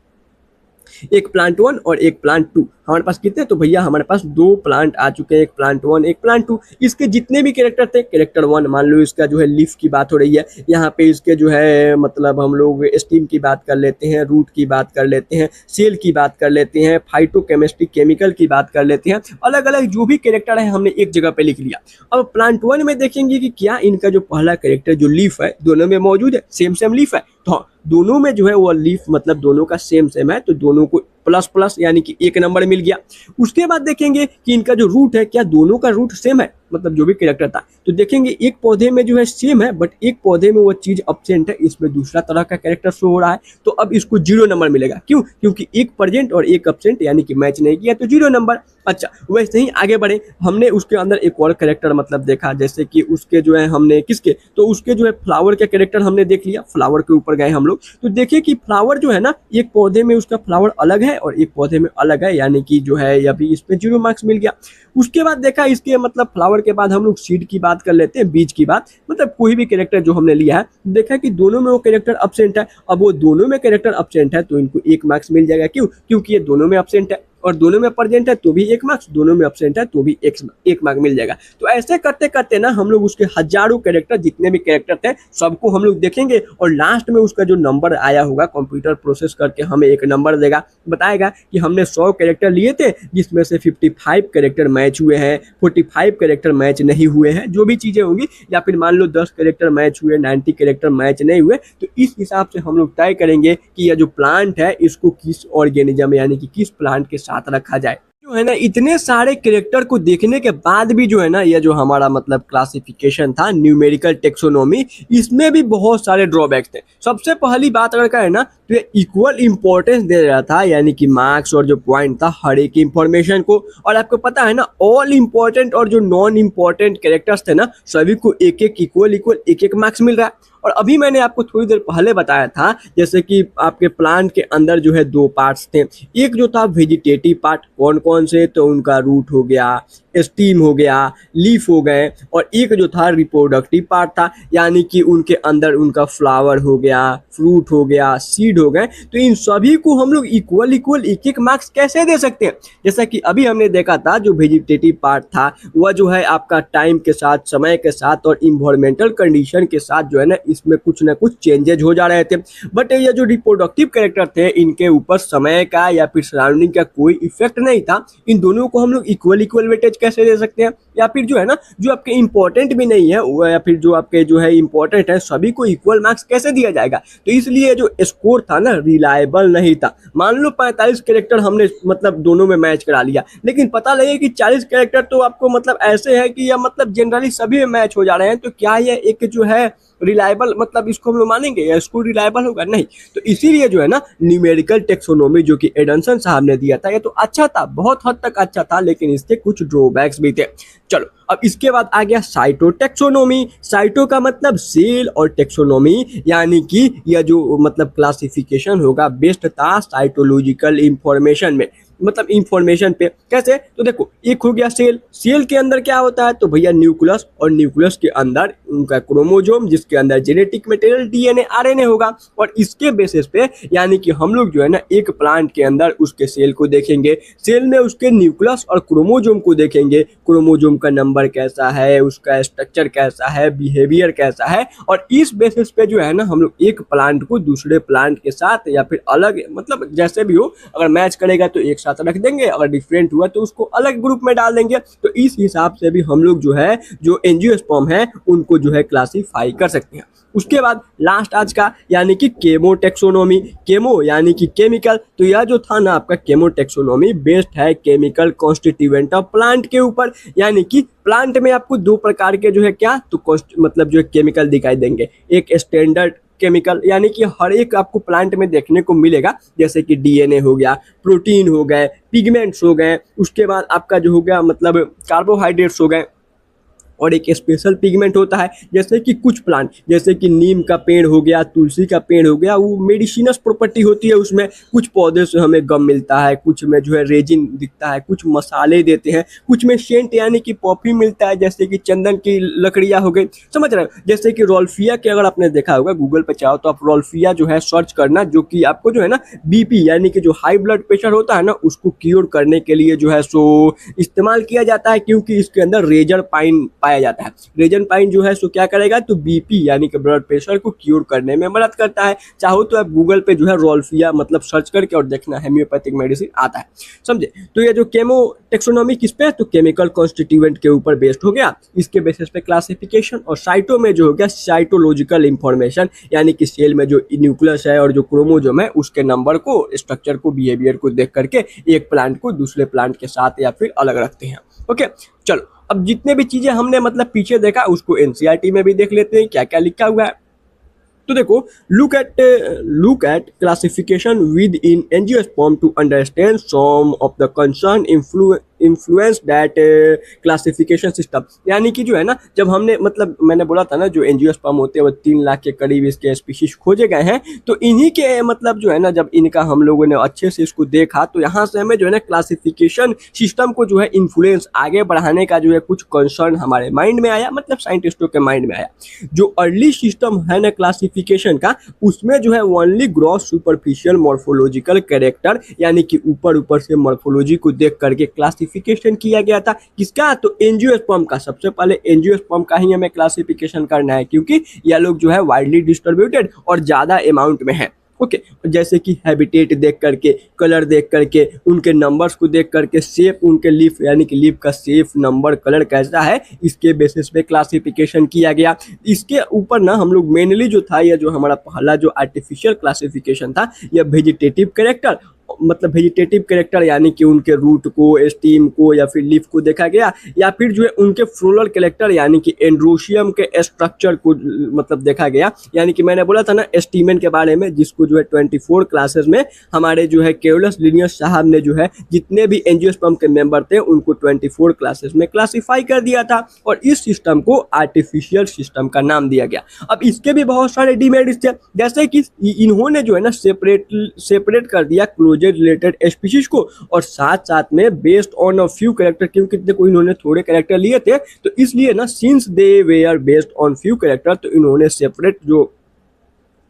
A: एक प्लांट 1 और एक प्लांट 2, हमारे पास कितने, तो भैया हमारे पास दो प्लांट आ चुके हैं, एक प्लांट 1 एक प्लांट 2। इसके जितने भी कैरेक्टर थे, कैरेक्टर 1 मान लो इसका जो है लीफ की बात हो रही है, यहाँ पे इसके जो है मतलब हम लोग स्टीम की बात कर लेते हैं, रूट की बात कर लेते हैं, सेल की बात कर लेते हैं, फाइटोकेमिस्ट्री केमिकल की बात कर लेते हैं, अलग अलग जो भी कैरेक्टर है हमने एक जगह पे लिख लिया। अब प्लांट 1 में देखेंगे कि क्या इनका जो पहला कैरेक्टर जो लीफ है दोनों में मौजूद है, सेम लीफ है, तो दोनों में जो है वो लीफ मतलब दोनों का सेम है, तो दोनों को प्लस प्लस यानी कि एक नंबर मिल गया। उसके बाद देखेंगे कि इनका जो रूट है क्या दोनों का रूट सेम है, मतलब जो भी कैरेक्टर था, तो देखेंगे एक पौधे में जो है सेम है बट एक पौधे में वो चीज एब्सेंट है, इसमें दूसरा तरह का कैरेक्टर शो हो रहा है, तो अब इसको 0 नंबर मिलेगा। क्यों, क्योंकि एक प्रेजेंट और एक एब्सेंट यानी कि मैच नहीं किया, तो 0 नंबर। अच्छा वैसे ही आगे बढ़े, हमने उसके अंदर एक और कैरेक्टर मतलब देखा, जैसे कि उसके जो है हमने किसके, तो उसके जो है फ्लावर का कैरेक्टर हमने देख लिया, फ्लावर के ऊपर गए हम लोग, तो देखिए कि फ्लावर जो है ना एक पौधे में उसका फ्लावर अलग है और एक पौधे में अलग है, यानी कि जो है अभी इसमें 0 मार्क्स मिल गया। उसके बाद देखा इसके मतलब फ्लावर के बाद हम लोग सीड की बात कर लेते हैं, बीज की बात, मतलब कोई भी कैरेक्टर जो हमने लिया है, देखा कि दोनों में वो कैरेक्टर एब्सेंट है। अब वो दोनों में कैरेक्टर एब्सेंट है तो इनको 1 मार्क्स मिल जाएगा। क्यों, क्योंकि ये दोनों में एब्सेंट है। और दोनों में प्रेजेंट है तो भी 1 मार्क्स, दोनों में एब्सेंट है तो भी 1 मार्क मिल जाएगा। तो ऐसे करते करते ना हम लोग उसके हजारों कैरेक्टर, जितने भी कैरेक्टर थे सबको हम लोग देखेंगे और लास्ट में उसका जो नंबर आया होगा कंप्यूटर प्रोसेस करके हमें एक नंबर देगा, बताएगा कि हमने 100 कैरेक्टर लिए थे जिसमें से 55 कैरेक्टर मैच हुए हैं, 45 कैरेक्टर मैच नहीं हुए हैं, जो भी चीजें होंगी, या फिर मान लो 10 कैरेक्टर मैच हुए, 90 कैरेक्टर मैच नहीं हुए। तो इस हिसाब से हम लोग तय करेंगे कि यह जो प्लांट है इसको किस ऑर्गेनिज्म यानी कि किस प्लांट के साथ रखा जाए। जो है ना इतने सारे कैरेक्टर को देखने के बाद भी जो है ना यह जो हमारा मतलब क्लासिफिकेशन था न्यूमेरिकल टेक्सोनोमी, इसमें भी बहुत सारे ड्रॉबैक्स थे। सबसे पहली बात अगर कहें ना तो ये इक्वल इंपॉर्टेंस दे रहा था, यानी कि मार्क्स और जो पॉइंट था हर एक इंफॉर्मेशन को। और आपको पता है ना ऑल इंपॉर्टेंट और जो नॉन इंपॉर्टेंट कैरेक्टर्स थे ना सभी को एक एक इक्वल एक एक मार्क्स मिल रहा है। और अभी मैंने आपको थोड़ी देर पहले बताया था जैसे कि आपके प्लांट के अंदर जो है 2 पार्ट्स थे, एक जो था वेजिटेटिव पार्ट, कौन कौन से, तो उनका रूट हो गया, स्टीम हो गया, लीफ हो गए, और एक जो था रिप्रोडक्टिव पार्ट था, यानी कि उनके अंदर उनका फ्लावर हो गया, फ्रूट हो गया, सीड हो गए। तो इन सभी को हम लोग इक्वल एक एक मार्क्स कैसे दे सकते हैं? जैसा कि अभी हमने देखा था जो वेजिटेटिव पार्ट था वह जो है आपका टाइम के साथ, समय के साथ और इन्वायरमेंटल कंडीशन के साथ जो है ना इसमें कुछ ना कुछ चेंजेज हो जा रहे थे। बट ये जो रिप्रोडक्टिव कैरेक्टर थे इनके ऊपर समय का या फिर सराउंडिंग का कोई इफेक्ट नहीं था। इन दोनों को हम लोग इक्वल वेटेज कैसे दे सकते हैं? या फिर जो है ना जो आपके इंपॉर्टेंट भी नहीं है या फिर जो आपके जो है इंपॉर्टेंट है सभी को इक्वल मार्क्स कैसे दिया जाएगा? तो इसलिए जो स्कोर था ना रिलायबल नहीं था। मान लो 45 कैरेक्टर हमने मतलब दोनों में मैच करा लिया, लेकिन पता लगे कि 40 कैरेक्टर तो आपको मतलब ऐसे है कि या मतलब जनरली सभी में मैच हो जा रहे हैं, तो क्या ये एक जो है रिलायबल मतलब इसको हम लोग मानेंगे या इसको रिलायबल होगा? नहीं। तो इसीलिए जो है ना न्यूमेरिकल टेक्सोनोमी जो कि एडमसन साहब ने दिया था ये तो अच्छा था, बहुत हद तक अच्छा था, लेकिन इसके कुछ ड्रॉबैक्स भी थे। चलो अब इसके बाद आ गया साइटो टेक्सोनोमी। साइटो का मतलब सेल और टेक्सोनोमी यानी कि यह जो मतलब क्लासिफिकेशन होगा बेस्ड था साइटोलॉजिकल इंफॉर्मेशन में, मतलब इंफॉर्मेशन पे। कैसे? तो देखो एक हो गया सेल, सेल के अंदर क्या होता है तो भैया न्यूक्लियस, और न्यूक्लियस के अंदर उनका क्रोमोसोम जिसके अंदर जेनेटिक मटेरियल डीएनए आरएनए होगा। और इसके बेसिस पे यानी कि हम लोग जो है ना एक प्लांट के अंदर उसके सेल को देखेंगे, सेल में उसके न्यूक्लियस और क्रोमोसोम को देखेंगे, क्रोमोसोम का नंबर कैसा है, उसका स्ट्रक्चर कैसा है, बिहेवियर कैसा है, और इस बेसिस पे जो है ना हम लोग एक प्लांट को दूसरे प्लांट के साथ या फिर अलग मतलब जैसे भी हो अगर मैच करेगा तो एक साथ रख देंगे, अगर डिफरेंट हुआ तो उसको अलग ग्रुप में डाल देंगे। तो इस हिसाब से भी हम लोग जो है जो एंजियोस्पर्म है उनको जो है क्लासिफाई कर सकते हैं। उसके बाद लास्ट आज का यानी कि केमो टेक्सोनोमी। केमो यानी कि केमिकल, तो यह जो था ना आपका केमो टेक्सोनोमी बेस्ड है केमिकल कॉन्स्टिट्यूएंट ऑफ प्लांट के ऊपर, यानी कि प्लांट में आपको 2 प्रकार के जो है क्या तो मतलब जो है केमिकल दिखाई देंगे। एक स्टैंडर्ड केमिकल यानी कि हर एक आपको प्लांट में देखने को मिलेगा, जैसे कि डीएनए हो गया, प्रोटीन हो गए, पिगमेंट्स हो गए, उसके बाद आपका जो हो गया मतलब कार्बोहाइड्रेट्स हो गए, और एक स्पेशल पिगमेंट होता है जैसे कि कुछ प्लांट जैसे कि नीम का पेड़ हो गया, तुलसी का पेड़ हो गया, वो मेडिसिनस प्रॉपर्टी होती है उसमें। कुछ पौधे से हमें गम मिलता है, कुछ में जो है रेजिन दिखता है, कुछ मसाले देते हैं, कुछ में सेंट यानी कि परफ्यूम मिलता है जैसे कि चंदन की लकड़ियाँ हो गई, समझ रहे हो? जैसे कि रोल्फिया के अगर आपने देखा होगा गूगल पे चाहो तो आप रोल्फिया जो है सर्च करना, जो कि आपको जो है ना बीपी यानी कि जो हाई ब्लड प्रेशर होता है ना उसको क्योर करने के लिए जो है सो इस्तेमाल किया जाता है, क्योंकि इसके अंदर रेजर पाइन पाया जाता है। रेजन पाइन जो है सो क्या करेगा तो बीपी यानी कि ब्लड प्रेशर को क्योर करने में मदद करता है। चाहो तो आप गूगल पे जो है रोल्फिया मतलब सर्च करके और देखना हेम्योपैथिक मेडिसिन आता है, समझे? तो ये जो केमो टेक्सोनोमी किस पे तो केमिकल कॉन्स्टिट्यूएंट के ऊपर बेस्ड हो गया, इसके बेसिस पे क्लासिफिकेशन। और साइटो में जो हो गया साइटोलॉजिकल इंफॉर्मेशन यानी कि सेल में जो न्यूक्लियस है और जो क्रोमोसोम है उसके नंबर को, स्ट्रक्चर को, बिहेवियर को देख करके एक प्लांट को दूसरे प्लांट के साथ या फिर अलग रखते हैं। ओके चलो अब जितने भी चीजें हमने मतलब पीछे देखा उसको एनसीईआरटी में भी देख लेते हैं क्या क्या लिखा हुआ है। तो देखो look at classification within angiosperm to understand some of the concern influence that classification system, यानी कि जो है ना, जब हमने मतलब मैंने बोला था ना जो एंजियोस्पर्म होते हैं वो 3 लाख के करीब इसके स्पीशीज खोजे गए हैं, तो इन्हीं के मतलब जो है ना जब इनका हम लोगों ने अच्छे से इसको देखा तो यहाँ से हमें जो है ना क्लासिफिकेशन सिस्टम को जो है इन्फ्लुएंस आगे बढ़ाने का जो है कुछ कंसर्न हमारे माइंड में आया, मतलब साइंटिस्टों के माइंड में आया। जो अर्ली सिस्टम है ना क्लासिफिकेशन का, उसमें जो है only gross superficial morphological character, यानी कि ऊपर ऊपर से मॉर्फोलॉजी को देख करके क्लासिफिकेशन किया गया था। किसका? तो एंजियोस्पर्म का। सबसे पहले एंजियोस्पर्म का ही हमें क्लासिफिकेशन करना है, क्योंकि यह लोग जो है वाइडली डिस्ट्रीब्यूटेड और ज़्यादा अमाउंट में है। ओके, जैसे कि हैबिटेट देख करके, कलर देख करके, उनके नंबर्स को देख करके, शेप उनके लीफ यानी कि लीफ का शेप, नंबर, कलर कैसा है, इसके बेसिस पे क्लासिफिकेशन किया गया। इसके ऊपर ना हम लोग मेनली जो था, यह जो हमारा पहला जो आर्टिफिशियल क्लासिफिकेशन था, यह वेजिटेटिव कैरेक्टर, मतलब वेजिटेटिव कैरेक्टर यानी कि उनके रूट को, स्टीम को या फिर लीफ को देखा गया, या फिर जो है उनके फ्लोरल कैरेक्टर यानी कि एंड्रोशियम के स्ट्रक्चर को मतलब देखा गया। यानी कि मैंने बोला था ना स्टीमेन के बारे में, जिसको जो है 24 क्लासेस में हमारे जो है केवलस लिनियस साहब ने जो है जितने भी एंजियोस्पर्म के मेंबर थे उनको 24 क्लासेस में क्लासीफाई कर दिया था, और इस सिस्टम को आर्टिफिशियल सिस्टम का नाम दिया गया। अब इसके भी बहुत सारे डिमेरिट्स थे, जैसे कि इन्होंने जो है ना सेपरेट कर दिया क्लोजर रिलेटेड स्पीशीज को, और साथ साथ में based on a few character, क्योंकि देखो इन्होंने थोड़े कैरेक्टर लिए थे, तो इसलिए ना since they were based on few character, तो इन्होंने सेपरेट जो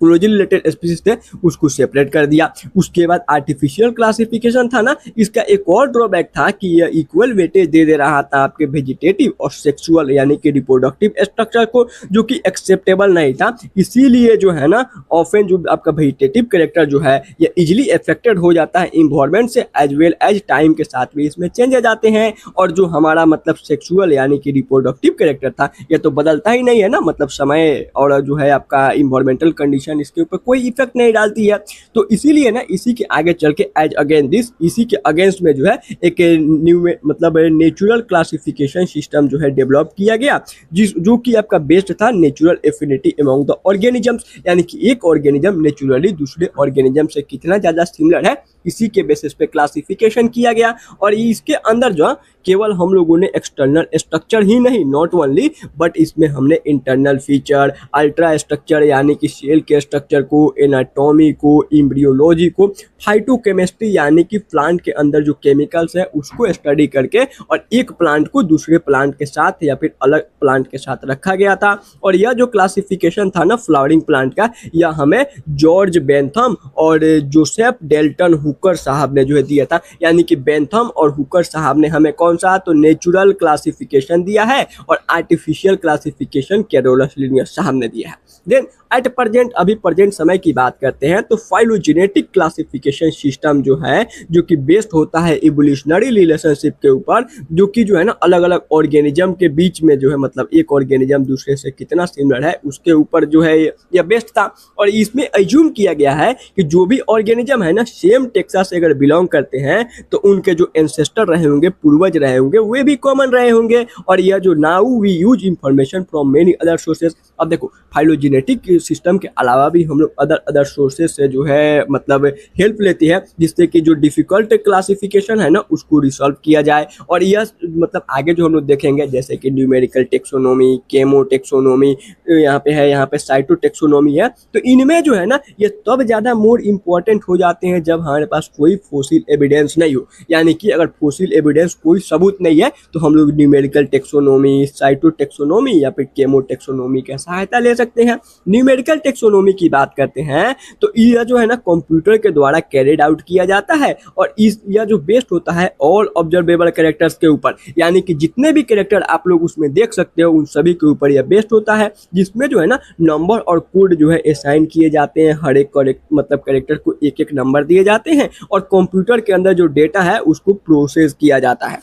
A: क्लोजली रिलेटेड स्पीशीज थे उसको सेपरेट कर दिया। उसके बाद आर्टिफिशियल क्लासिफिकेशन था ना, इसका एक और ड्रॉबैक था कि यह इक्वल वेटेज दे रहा था आपके वेजिटेटिव और सेक्सुअल यानी कि रिप्रोडक्टिव स्ट्रक्चर को, जो कि एक्सेप्टेबल नहीं था। इसीलिए जो है ना ऑफन जो आपका वेजिटेटिव कैरेक्टर जो है यह इजिली अफेक्टेड हो जाता है इन्वायरमेंट से, एज वेल एज टाइम के साथ भी इसमें चेंज आ जाते हैं। और जो हमारा मतलब सेक्सुअल यानी कि रिप्रोडक्टिव कैरेक्टर था, यह तो बदलता ही नहीं है ना, मतलब समय और जो है आपका इन्वायरमेंटल कंडीशन इसके ऊपर कोई इफेक्ट नहीं डालती है। तो इसीलिए ना इसी के आगे चल के एज अगेंस्ट दिस, इसी के अगेंस्ट में जो है एक न्यू मतलब नेचुरल क्लासिफिकेशन सिस्टम जो है डेवलप किया गया, जो कि आपका बेस्ड था natural affinity among the organisms, यानी कि एक ऑर्गेनिज्म नेचुरली दूसरे ऑर्गेनिज्म से कितना ज्यादा सिमिलर है, इसी के बेसिस पे क्लासिफिकेशन किया गया। और इसके अंदर जो केवल हम लोगों ने एक्सटर्नल स्ट्रक्चर ही नहीं, नॉट ओनली, बट इसमें हमने इंटरनल फीचर, अल्ट्रा स्ट्रक्चर यानी कि सेल के स्ट्रक्चर को, एनाटॉमी को, एम्ब्रियोलॉजी को, फाइटोकेमिस्ट्री यानी कि प्लांट के अंदर जो केमिकल्स है उसको स्टडी करके, और एक प्लांट को दूसरे प्लांट के साथ या फिर अलग प्लांट के साथ रखा गया था। और यह जो क्लासिफिकेशन था ना फ्लावरिंग प्लांट का, यह हमें जॉर्ज बेंथम और जोसेफ डेल्टन हुकर साहब ने जो है दिया था। यानी कि बेंथम और हुकर साहब ने हमें कौन सा तो नेचुरल क्लासिफिकेशन दिया है, और आर्टिफिशियल क्लासिफिकेशन कैरोलस लिनियस साहब ने दिया है। देन एट प्रेजेंट, अभी प्रेजेंट समय की बात करते हैं, तो फाइलोजेनेटिक क्लासिफिकेशन सिस्टम जो है, जो कि बेस्ड होता है इवोल्यूशनरी रिलेशनशिप के ऊपर, जो कि जो है ना अलग अलग ऑर्गेनिज्म के बीच में जो है मतलब एक ऑर्गेनिज्म दूसरे से कितना सिमिलर है उसके ऊपर जो है यह बेस्ड था। और इसमें एज्यूम किया गया है कि जो भी ऑर्गेनिज्म है ना सेम टेक्सा से अगर बिलोंग करते हैं, तो उनके जो एंसेस्टर रहे होंगे, पूर्वज रहे होंगे, वे भी कॉमन रहे होंगे। और यह जो now we use information from many other sources, अब देखो फाइलोजेनेटिक सिस्टम के अलावा भी हम लोग अदर सोर्सेज से जो है मतलब हेल्प लेती है, जिससे कि जो डिफिकल्ट क्लासिफिकेशन है ना उसको रिसॉल्व किया जाए। और यह मतलब आगे जो हम लोग देखेंगे, जैसे कि न्यूमेरिकल टेक्सोनोमी, केमो टेक्सोनोमी, यहाँ पे है, यहाँ पे साइटो टेक्सोनोमी है, तो इनमें जो है ना ये तब ज़्यादा मोर इम्पोर्टेंट हो जाते हैं जब हमारे पास कोई फोसिल एविडेंस नहीं हो। यानी कि अगर फोसिल एविडेंस कोई सबूत नहीं है, तो हम लोग न्यूमेरिकल टेक्सोनोमी, साइटो टेक्सोनोमी या फिर केमो टेक्सोनोमी की सहायता ले सकते हैं। न्यूमेरिकल टेक्सोनोमी की बात करते हैं, तो यह जो है ना कंप्यूटर के द्वारा कैरिड आउट किया जाता है, और यह जो बेस्ड होता है ऑल ऑब्जर्वेबल कैरेक्टर्स के ऊपर, यानी कि जितने भी कैरेक्टर आप लोग उसमें देख सकते हो उन सभी के ऊपर यह बेस्ड होता है, जिसमें जो है ना नंबर और कोड जो है असाइन किए जाते हैं। हर एक मतलब कैरेक्टर को एक एक नंबर दिए जाते हैं, और कंप्यूटर के अंदर जो डेटा है उसको प्रोसेस किया जाता है।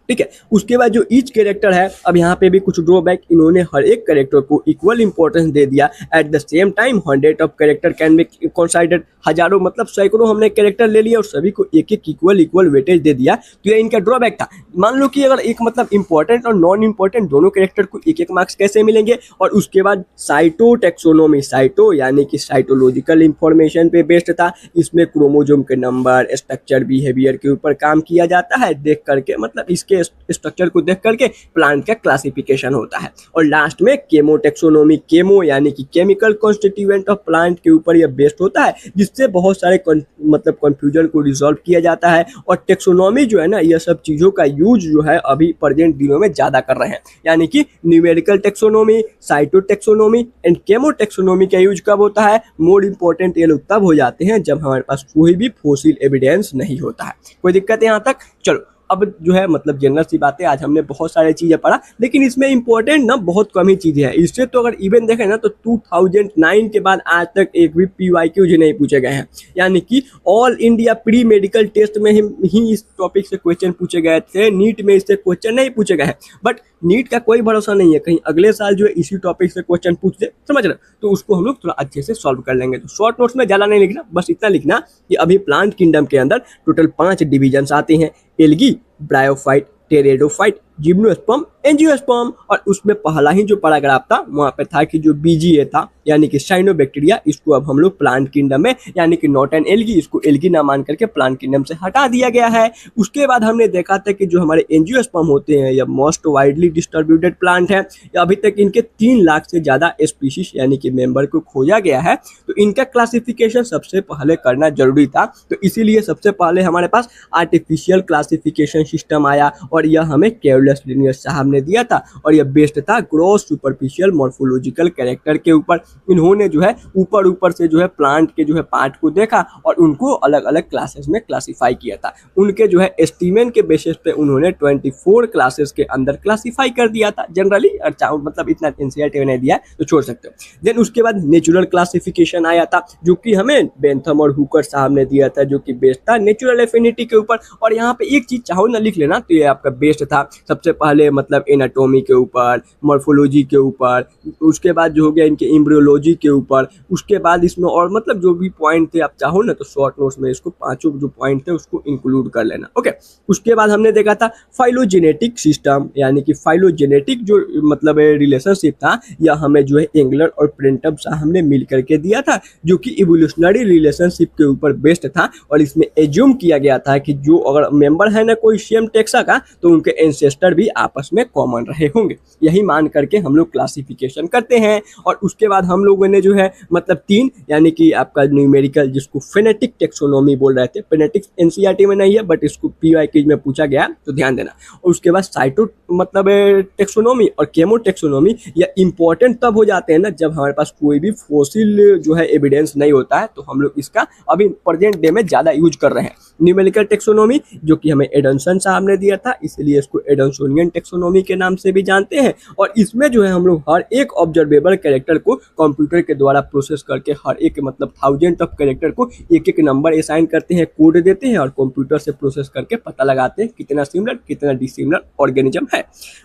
A: ठीक है। उसके बाद जो ईच कैरेक्टर है, अब यहाँ पे भी कुछ ड्रॉबैक, इन्होंने हर एक कैरेक्टर को इक्वल इंपॉर्टेंस दे दिया। At the same time 100 of character can be considered, हजारों मतलब सैकड़ों हमने कैरेक्टर ले लिया और सभी को एक एक इक्वल वेटेज दे दिया। तो ये इनका ड्रॉबैक था। मान लो कि अगर एक मतलब इंपॉर्टेंट और नॉन इंपॉर्टेंट दोनों कैरेक्टर को एक एक मार्क्स कैसे मिलेंगे। और उसके बाद साइटो टेक्सोनोमी, साइटो यानी कि साइटोलॉजिकल इंफॉर्मेशन पे बेस्ड था। इसमें क्रोमोजोम के नंबर, स्ट्रक्चर, बिहेवियर के ऊपर काम किया जाता है देख करके, मतलब इसके स्ट्रक्चर को देख करके प्लांट का क्लासिफिकेशन होता है। और लास्ट में केमो टेक्सोनोमी, केमो यानी कि केमिकल कॉन्स्टिट्यूएंट ऑफ प्लांट के ऊपर यह बेस्ड होता है, जिससे बहुत सारे मतलब कंफ्यूजन को रिजॉल्व किया जाता है। और टेक्सोनोमी जो है ना, यह सब चीजों का यूज जो है अभी प्रेजेंट दिनों में ज्यादा कर रहे हैं, यानी कि numerical taxonomy, cytotaxonomy and chemotaxonomy का यूज कब होता है? मोर इंपॉर्टेंट ये लोग तब हो जाते हैं जब हमारे पास कोई भी फॉसिल एविडेंस नहीं होता है। कोई दिक्कत है यहाँ तक? चलो अब जो है मतलब जनरल सी बातें, आज हमने बहुत सारी चीजें पढ़ा, लेकिन इसमें इंपॉर्टेंट ना बहुत कम ही चीजें हैं। इससे तो अगर इवन देखें ना तो 2009 के बाद आज तक एक भी PYQ नहीं पूछे गए हैं, यानी कि all India pre medical test में ही इस टॉपिक से क्वेश्चन पूछे गए थे। नीट में इससे क्वेश्चन नहीं पूछे गए हैं, बट नीट का कोई भरोसा नहीं है, कहीं अगले साल जो है इसी टॉपिक से क्वेश्चन पूछ दे, समझ रहे, तो उसको हम लोग थोड़ा अच्छे से सॉल्व कर लेंगे। तो शॉर्ट नोट्स में ज़्यादा नहीं लिखना, बस इतना लिखना कि अभी प्लांट किंगडम के अंदर टोटल 5 डिविजन्स आते हैं: algae, bryophyte, pteridophyte, gymnosperm, angiosperm. और उसमें पहला ही जो पैराग्राफ था वहां पे था कि जो BGA था यानी कि साइनोबैक्टीरिया, इसको अब हम लोग प्लांट किंगडम में यानी कि नॉट एन एल्गी, इसको एल्गी ना मान करके प्लांट किंगडम से हटा दिया गया है। उसके बाद हमने देखा था कि जो हमारे एंजियोस्पर्म होते हैं या मोस्ट वाइडली डिस्ट्रीब्यूटेड प्लांट है, अभी तक इनके 3 लाख से ज्यादा स्पीशीज यानी कि मेंबर को खोजा गया है। तो इनका क्लासिफिकेशन सबसे पहले करना जरूरी था, तो इसीलिए सबसे पहले हमारे पास आर्टिफिशियल क्लासिफिकेशन सिस्टम आया और यह हमें केयरलेस लिनियर साहब ने दिया था। और यह बेस्ड था ग्रॉस सुपरफिशियल मॉर्फोलॉजिकल कैरेक्टर के ऊपर। इन्होंने जो है ऊपर से जो है प्लांट के जो है पार्ट को देखा और उनको अलग अलग क्लासेस में क्लासिफाई किया था। उनके जो है एस्टीमेट के बेसिस पे उन्होंने 24 क्लासेस के अंदर क्लासिफाई कर दिया था जनरली। मतलब इतना NCERT ने दिया है तो छोड़ सकते हो। देन उसके बाद नेचुरल क्लासिफिकेशन आया था, जो कि हमें बेंथम और हुकर साहब ने दिया था, जो कि बेस्ड था नेचुरल एफिनिटी के ऊपर। और यहाँ पे एक चीज चाहो ना लिख लेना, तो ये आपका बेस्ड था सबसे पहले मतलब एनाटॉमी के ऊपर, मॉर्फोलॉजी के ऊपर, उसके बाद जो हो गया इनके एम्ब्रियोलॉजी के ऊपर, उसके बाद इसमें और मतलब जो भी पॉइंट थे आप चाहो ना तो शॉर्ट नोट्स में इसको 5 जो पॉइंट थे उसको इंक्लूड कर लेना। ओके, उसके बाद हमने देखा था फाइलोजेनेटिक सिस्टम, यानी कि फाइलोजेनेटिक जो मतलब रिलेशनशिप था यह हमें जो है एंगलर और प्रिंटअप साहब ने मिल करके दिया था, जो कि इवोल्यूशनरी रिलेशनशिप के ऊपर बेस्ड था। और इसमें एज्यूम किया गया था कि जो अगर मेंबर है ना कोई सेम टेक्सा का, तो उनके एंसेस्टर भी आपस में कॉमन रहे होंगे, यही मान करके हम लोग क्लासिफिकेशन करते हैं। और उसके बाद हम लोगों ने जो है मतलब 3 यानी कि आपका न्यूमेरिकल, जिसको फेनेटिक टेक्सोनोमी बोल रहे थे, फेनेटिक्स NCERT में नहीं है बट इसको PYQ में पूछा गया तो ध्यान देना। और उसके बाद साइटो मतलब टेक्सोनोमी और केमो टेक्सोनोमी, या इंपॉर्टेंट तब हो जाते हैं ना जब हमारे पास कोई भी फॉसिल जो है एविडेंस नहीं होता है, तो हम लोग इसका अभी प्रेजेंट डे में ज्यादा यूज कर रहे हैं। न्यूमेरिकल टेक्सोनोमी जो कि हमें एडमसन साहब ने दिया था, इसलिए इसको एडमसोनियन टेक्सोनोमी के नाम से भी जानते हैं। और इसमें जो है हम लोग हर एक ऑब्जर्वेबल कैरेक्टर को कंप्यूटर के द्वारा प्रोसेस करके हर एक मतलब 1000 ऑफ कैरेक्टर को एक एक नंबर असाइन करते हैं, कोड देते हैं और कंप्यूटर से प्रोसेस करके पता लगाते हैं कितना सिमिलर कितना डिसिमिलर ऑर्गेनिज्म है।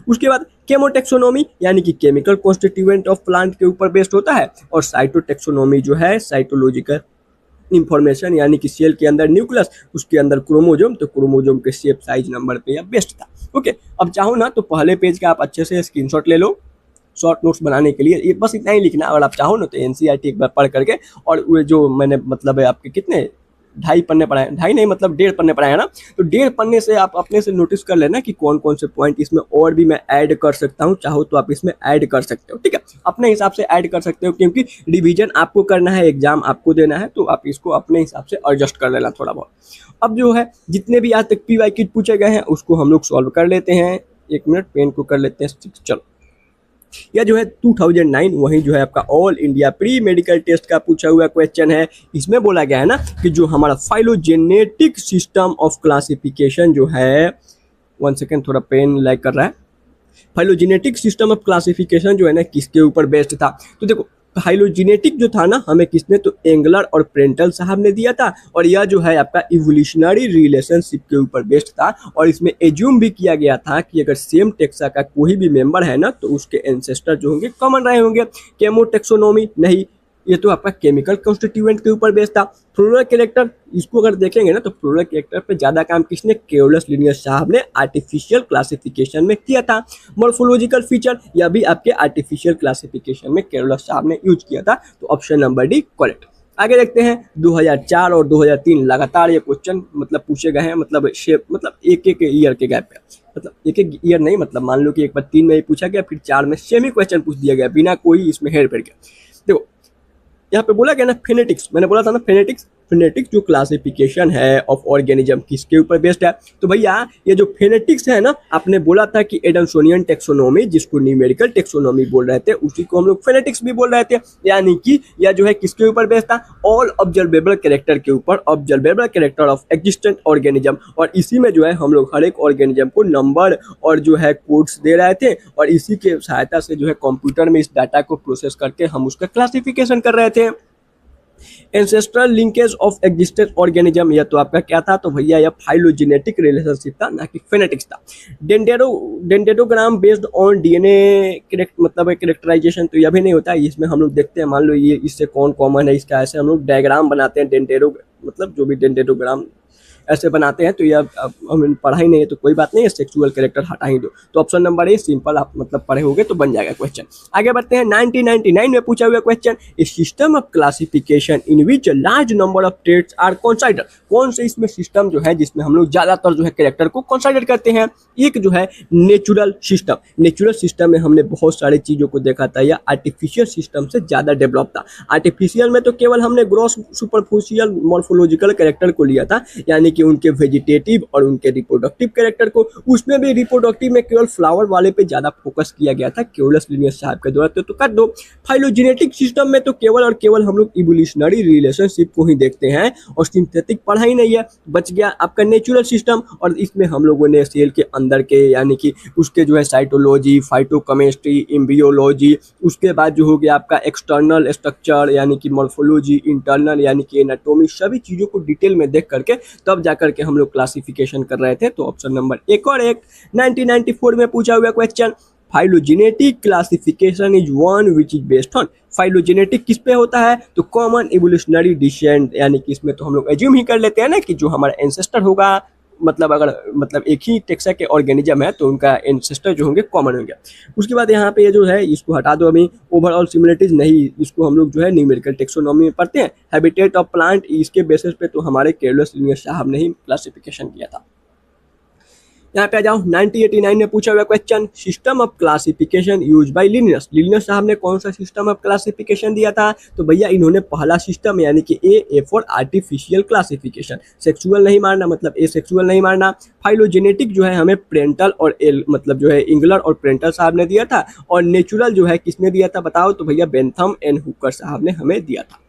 A: उसके बाद केमोटेक्सोनोमी यानी कि केमिकल कॉन्स्टिट्यूएंट ऑफ प्लांट के ऊपर बेस्ड होता है। और साइटोटेक्सोनोमी जो है साइटोलॉजिकल इंफॉर्मेशन, यानी कि सेल के अंदर न्यूक्लियस, उसके अंदर क्रोमोजोम, तो क्रोमोजोम के शेप साइज नंबर पे यह बेस्ट था। ओके, अब चाहो ना तो पहले पेज का आप अच्छे से स्क्रीनशॉट ले लो शॉर्ट नोट्स बनाने के लिए। ये बस इतना ही लिखना, अगर आप चाहो ना तो NCERT एक बार पढ़ करके, और वो जो मैंने मतलब आपके कितने 2.5 पन्ने पढ़ाए, 2.5 नहीं मतलब 1.5 पन्ने पढ़ाए ना, तो 1.5 पन्ने से आप अपने से नोटिस कर लेना कि कौन कौन से पॉइंट इसमें और भी मैं ऐड कर सकता हूँ। चाहो तो आप इसमें ऐड कर सकते हो, ठीक है, अपने हिसाब से ऐड कर सकते हो, क्योंकि रिवीजन आपको करना है, एग्जाम आपको देना है, तो आप इसको अपने हिसाब से एडजस्ट कर लेना थोड़ा बहुत। अब जो है जितने भी आज तक PYQ पूछे गए हैं उसको हम लोग सॉल्व कर लेते हैं। 1 मिनट पेन को कर लेते हैं। चलो, यह जो है 2009 वही जो है आपका all India pre medical test का पूछा हुआ क्वेश्चन है। इसमें बोला गया है ना कि जो हमारा फाइलोजेनेटिक सिस्टम ऑफ क्लासिफिकेशन जो है, 1 सेकेंड थोड़ा पेन लैग कर रहा है, फाइलोजेनेटिक सिस्टम ऑफ क्लासिफिकेशन जो है ना किसके ऊपर बेस्ड था। तो देखो फाइलोजेनेटिक जो था ना हमें किसने, तो एंगलर और प्रेंटल साहब ने दिया था, और यह जो है आपका इवोल्यूशनरी रिलेशनशिप के ऊपर बेस्ड था, और इसमें एज्यूम भी किया गया था कि अगर सेम टेक्सा का कोई भी मेंबर है ना तो उसके एंसेस्टर जो होंगे कॉमन रहे होंगे। केमोटेक्सोनोमी नहीं, ये तो आपका केमिकल कॉन्स्टिट्यूएंट के ऊपर बेस्ड था। फ्लोरल कैरेक्टर, इसको अगर देखेंगे ना तो फ्लोरल कैरेक्टर पे ज्यादा काम किसने, केरोलस लिनियस साहब ने आर्टिफिशियल क्लासिफिकेशन में किया था। मॉर्फोलॉजिकल फीचर, यह भी आपके आर्टिफिशियल क्लासिफिकेशन में केरोलस साहब ने यूज किया था, तो ऑप्शन नंबर डी करेक्ट। आगे देखते हैं 2004 और 2003 लगातार ये क्वेश्चन मतलब पूछे गए हैं, मतलब शेप मतलब एक एक ईयर के गैप पे, मतलब एक एक ईयर नहीं, मतलब मान लो कि एक बार 3 में ही पूछा गया, फिर 4 में सेम ही क्वेश्चन पूछ दिया गया बिना कोई इसमें हेर फेर के। देखो यहाँ पे बोला गया ना फेनेटिक्स, मैंने बोला था ना फेनेटिक्स जो क्लासिफिकेशन है ऑफ ऑर्गेनिज्म किसके ऊपर बेस्ड है, तो भैया ये जो फेनेटिक्स है ना, आपने बोला था कि एडम्सोनियन टेक्सोनोमी जिसको न्यूमेरिकल टेक्सोनोमी बोल रहे थे उसी को हम लोग फेनेटिक्स भी बोल रहे थे, यानी कि यह जो है किसके ऊपर बेस्ड था, ऑल ऑब्जर्वेबल कैरेक्टर के ऊपर, observable character of existent organism, और इसी में जो है हम लोग हर एक ऑर्गेनिज्म को नंबर और जो है कोड्स दे रहे थे, और इसी के सहायता से जो है कंप्यूटर में इस डाटा को प्रोसेस करके हम उसका क्लासिफिकेशन कर रहे थे। Ancestral linkage of existent organism, यह तो आपका क्या था, तो भैया यह फाइलोजेनेटिक रिलेशनशिप था ना कि फेनेटिक्स था। डेंडेरोग्राम बेस्ड ऑन डीएनए मतलब कैरेक्टराइजेशन, तो यह भी नहीं होता है, इसमें हम लोग देखते हैं मान लो ये इससे कौन कॉमन है इसका, ऐसे हम लोग डायग्राम बनाते हैं डेंडेरो मतलब जो भी डेंडेरोग्राम ऐसे बनाते हैं, तो यह हम पढ़ा ही नहीं है तो कोई बात नहीं है, सेक्सुअल कैरेक्टर हटा ही दो, तो ऑप्शन नंबर ए सिंपल आप मतलब पढ़े होगे तो बन जाएगा क्वेश्चन। आगे बढ़ते हैं 1999 में पूछा हुआ question, a system of classification in which large number of traits are consider, कौन से इसमें सिस्टम जो है जिसमें हम लोग ज्यादातर जो है कैरेक्टर को कंसाइडर करते हैं, एक जो है नेचुरल सिस्टम। नेचुरल सिस्टम में हमने बहुत सारी चीजों को देखा था, या आर्टिफिशियल सिस्टम से ज्यादा डेवलप था। आर्टिफिशियल में तो केवल हमने ग्रॉस सुपरफिशियल मॉर्फोलॉजिकल कैरेक्टर को लिया था, यानी कि उनके वेजिटेटिव और उनके रिप्रोडक्टिव कैरेक्टर को, उसमें भी रिप्रोडक्टिव में केवल फ्लावर वाले पे ज्यादा फोकस किया गया था केरोलस लिनियस साहब के द्वारा, तो कर दो। फाइलोजेनेटिक सिस्टम में तो केवल और केवल हम लोग इवोल्यूशनरी रिलेशनशिप को ही देखते हैं, और सिंथेटिक पढ़ा ही नहीं है, बच गया आपका नेचुरल सिस्टम, और इसमें हम लोगों ने सेल के अंदर के यानी कि उसके जो है साइटोलॉजी, फाइटोकेमिस्ट्री, एम्ब्रियोलॉजी, उसके बाद जो हो गया आपका एक्सटर्नल स्ट्रक्चर यानी कि मॉर्फोलॉजी, इंटरनल यानी कि एनाटॉमी, सभी चीजों को डिटेल में देख करके तब जाकर के हम लोग क्लासिफिकेशन कर रहे थे, तो ऑप्शन नंबर एक और एक। 1994 में पूछा हुआ question, phylogenetic classification is one which is based on, phylogenetic किस पे होता है, तो कॉमन इवोल्यूशनरी डिसेंट, यानी कि इसमें तो हम लोग एज्यूम ही कर लेते हैं ना कि जो हमारा एंसेस्टर होगा, मतलब अगर मतलब एक ही टेक्सा के ऑर्गेनिज्म है तो उनका एंसेस्टर जो होंगे कॉमन होंगे। उसके बाद यहाँ पे ये जो है इसको हटा दो, अभी ओवरऑल सिमिलरिटीज नहीं, इसको हम लोग जो है न्यूमेरिकल टेक्सोनॉमी में पढ़ते हैं। हैबिटेट ऑफ प्लांट, इसके बेसिस पे तो हमारे केरोलस लिनियस साहब ने ही क्लासिफिकेशन किया था। यहाँ पे आ जाओ 1989 में पूछा हुआ question, system of classification use by Linnaeus, Linnaeus साहब ने कौन सा सिस्टम ऑफ क्लासिफिकेशन दिया था, तो भैया इन्होंने पहला सिस्टम यानी कि A for artificial classification, sexual नहीं मारना, मतलब ए सेक्सुअल नहीं मारना। फाइलोजेनेटिक जो है हमें प्रेंटल और एल मतलब जो है इंगलर और प्रेंटल साहब ने दिया था, और नेचुरल जो है किसने दिया था बताओ, तो भैया बेंथम एंड हुकर साहब ने हमें दिया था।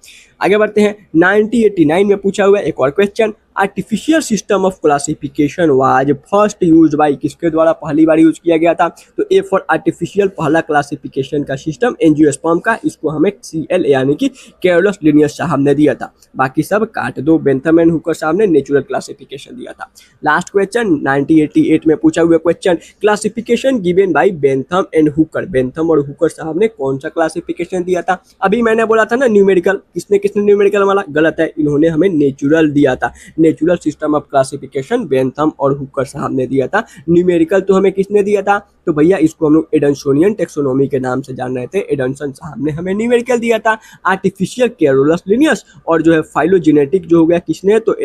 A: आगे बढ़ते हैं 1989 में पूछा हुआ एक और question, artificial system of classification was first use by, किसके द्वारा पहली बार यूज किया गया था, तो ए फॉर आर्टिफिशियल पहला क्लासिफिकेशन का सिस्टम एंजियोस्पर्म का, इसको हमें CL यानी कि केरोलस लिनियस साहब ने दिया था, बाकी सब काट दो, बेंथम एंड हुकर साहब ने नेचुरल क्लासिफिकेशन दिया था। लास्ट क्वेश्चन 1988 में पूछा हुआ question, classification given by Bentham and Hooker, Bentham और हुकर साहब ने कौन सा क्लासिफिकेशन दिया था, अभी मैंने बोला था ना न्यूमेरिकल, किसने न्यूमेरिकल वाला, गलत है, इन्होंने हमें नेचुरल दिया था। Natural system of classification Bentham और हुकर साहब ने दिया था, न्यूमेरिकल तो हमें किसने दिया था, तो भैया इसको हम लोग एडम्सोनियन टेक्सोनोमी के नाम से जान रहे थे, एडम्सन साहब ने हमें न्यूमेरिकल दिया था। आर्टिफिशियल केरोलस लिनियस और जो है फाइलोजेनेटिक जो हो गया किसने, तो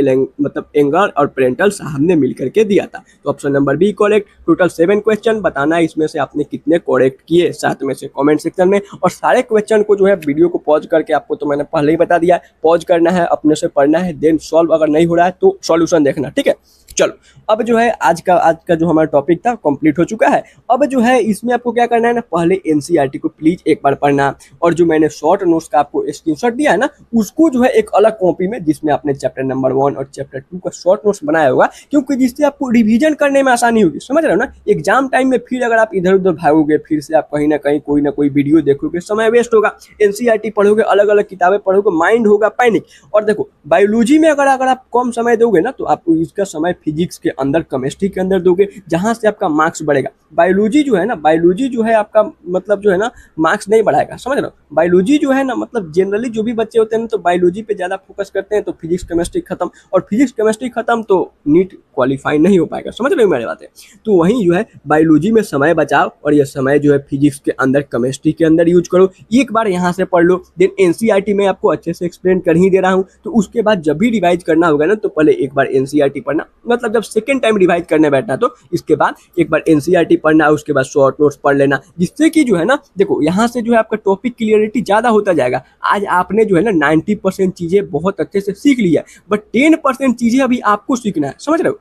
A: मतलब एंगर और प्रेंटल साहब ने मिलकर के दिया था, तो option number B correct. Total 7 question, बताना है इसमें से आपने कितने करेक्ट किए 7 में से कमेंट सेक्शन में, और सारे क्वेश्चन को जो है वीडियो को पॉज करके, आपको तो मैंने पहले ही बता दिया, पॉज करना है, अपने से पढ़ना है, देन सॉल्व अगर नहीं हो रहा है तो सॉल्यूशन देखना, ठीक है। चलो, अब जो है आज का जो हमारा टॉपिक था कंप्लीट हो चुका है। अब जो है इसमें आपको क्या करना है ना, पहले एनसीईआरटी को प्लीज एक बार पढ़ना, और जो मैंने शॉर्ट नोट्स का आपको स्क्रीनशॉट दिया है ना, उसको जो है एक अलग कॉपी में, जिसमें आपने चैप्टर नंबर 1 और चैप्टर 2 का शॉर्ट नोट्स बनाया होगा, क्योंकि जिससे आपको रिवीजन करने में आसानी होगी। समझ रहे हो ना, एग्जाम टाइम में फिर अगर आप इधर उधर भागोगे, फिर से आप कहीं ना कहीं कोई ना कोई वीडियो देखोगे, समय वेस्ट होगा। एनसीईआरटी पढ़ोगे, अलग अलग किताबें पढ़ोगे, माइंड होगा पैनिक। और देखो, बायोलॉजी में अगर आप कम समय दोगे ना, तो आपको इसका समय फिजिक्स के अंदर, केमिस्ट्री के अंदर दोगे, जहां से आपका मार्क्स बढ़ेगा। बायोलॉजी जो है आपका मतलब जो है ना, मार्क्स नहीं बढ़ाएगा। समझ रहे हो, बायोलॉजी जो है ना, मतलब जनरली जो भी बच्चे होते हैं ना, तो बायोलॉजी पे ज्यादा फोकस करते हैं, तो फिजिक्स केमिस्ट्री खत्म, और फिजिक्स केमिस्ट्री खत्म तो नीट क्वालिफाई नहीं हो पाएगा। समझ रहे हो मेरी बातें। तो वहीं जो है बायोलॉजी में समय बचाओ, और ये समय जो है फिजिक्स के अंदर, केमिस्ट्री के अंदर यूज करो। एक बार यहाँ से पढ़ लो, देन एनसीईआरटी में आपको अच्छे से एक्सप्लेन कर ही दे रहा हूँ, तो उसके बाद जब भी रिवाइज करना होगा ना, तो पहले एक बार एनसीईआरटी पढ़ना, मतलब जब सेकेंड टाइम रिवाइज करने बैठना, तो इसके बाद एक बार एनसीईआरटी पढ़ना, उसके बाद शॉर्ट नोट्स पढ़ लेना, जिससे कि जो है ना, देखो यहाँ से जो है आपका टॉपिक क्लियरिटी ज्यादा होता जाएगा। आज आपने जो है ना 90% चीजें बहुत अच्छे से सीख ली है, बट 10% चीजें अभी आपको सीखना है। समझ रहे हो,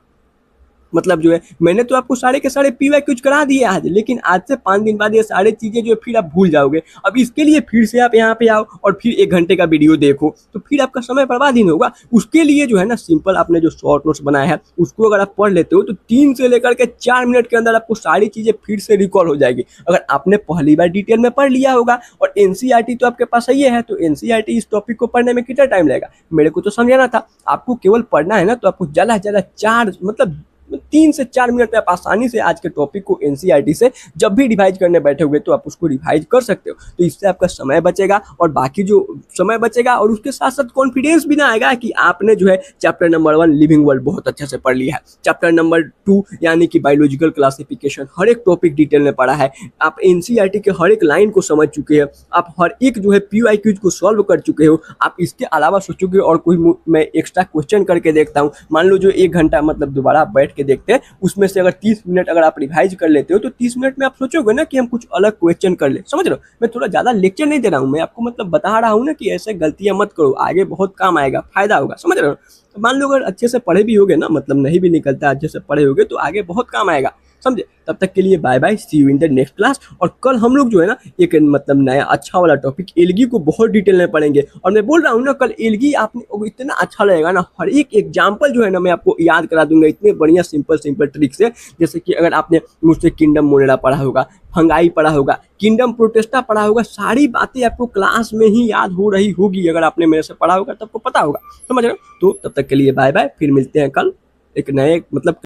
A: मतलब जो है मैंने तो आपको सारे के सारे पीवाईक्यूज करा दिए आज, लेकिन आज से 5 दिन बाद ये सारे चीजें जो है फिर आप भूल जाओगे। अब इसके लिए फिर से आप यहाँ पे आओ और फिर 1 घंटे का वीडियो देखो, तो फिर आपका समय बर्बाद ही नहीं होगा। उसके लिए जो है ना, सिंपल आपने जो शॉर्ट नोट्स बनाया है, उसको अगर आप पढ़ लेते हो, तो 3 से लेकर के 4 मिनट के अंदर आपको सारी चीजें फिर से रिकॉल हो जाएगी, अगर आपने पहली बार डिटेल में पढ़ लिया होगा। और एनसीईआरटी तो आपके पास ये है, तो एनसीईआरटी इस टॉपिक को पढ़ने में कितना टाइम लगेगा, मेरे को तो समझाना था। आपको केवल पढ़ना है ना, तो आपको ज्यादा से ज्यादा 4 मतलब 3 से 4 मिनट में आप आसानी से आज के टॉपिक को एनसीईआरटी से जब भी रिवाइज करने बैठोगे, तो आप उसको रिवाइज कर सकते हो। तो इससे आपका समय बचेगा, और बाकी जो समय बचेगा, और उसके साथ साथ कॉन्फिडेंस भी ना आएगा कि आपने जो है चैप्टर नंबर 1 लिविंग वर्ल्ड बहुत अच्छे से पढ़ लिया है, चैप्टर नंबर 2 यानी कि बायोलॉजिकल क्लासिफिकेशन हर एक टॉपिक डिटेल में पढ़ा है, आप एनसीईआरटी के हर एक लाइन को समझ चुके हैं, आप हर एक जो है पीवाईक्यूज को सॉल्व कर चुके हो। आप इसके अलावा सोचोगे और कोई मैं एक्स्ट्रा क्वेश्चन करके देखता हूँ, मान लो जो 1 घंटा मतलब दोबारा बैठ के देखते हैं, उसमें से अगर 30 मिनट अगर आप रिवाइज कर लेते हो, तो 30 मिनट में आप सोचोगे ना कि हम कुछ अलग क्वेश्चन कर ले। समझ रहे हो, मैं थोड़ा ज्यादा लेक्चर नहीं दे रहा हूँ, मैं आपको मतलब बता रहा हूँ ना कि ऐसे गलतियां मत करो, आगे बहुत काम आएगा, फायदा होगा। समझ रहे हो, तो मान लो अगर अच्छे से पढ़े भी होगे ना, मतलब नहीं भी निकलता, अच्छे से पढ़े होगे तो आगे बहुत काम आएगा। समझे, तब तक के लिए bye bye, see you in the next class. और कल हम लोग जो है ना, एक मतलब नया अच्छा वाला टॉपिक एल्गी को बहुत डिटेल में पढ़ेंगे। और मैं बोल रहा हूँ ना, कल एल्गी आपने इतना अच्छा लगेगा ना, हर एक एग्जाम्पल जो है ना मैं आपको याद करा दूंगा, इतने बढ़िया सिंपल ट्रिक से। जैसे कि अगर आपने मुझसे किंगडम मोनेरा पढ़ा होगा, फंगाई पढ़ा होगा, किंगडम प्रोटेस्टा पढ़ा होगा, सारी बातें आपको क्लास में ही याद हो रही होगी, अगर आपने मेरे से पढ़ा होगा तो आपको पता होगा। समझ रहे हो, तो तब तक के लिए बाय बाय, फिर मिलते हैं कल एक नए मतलब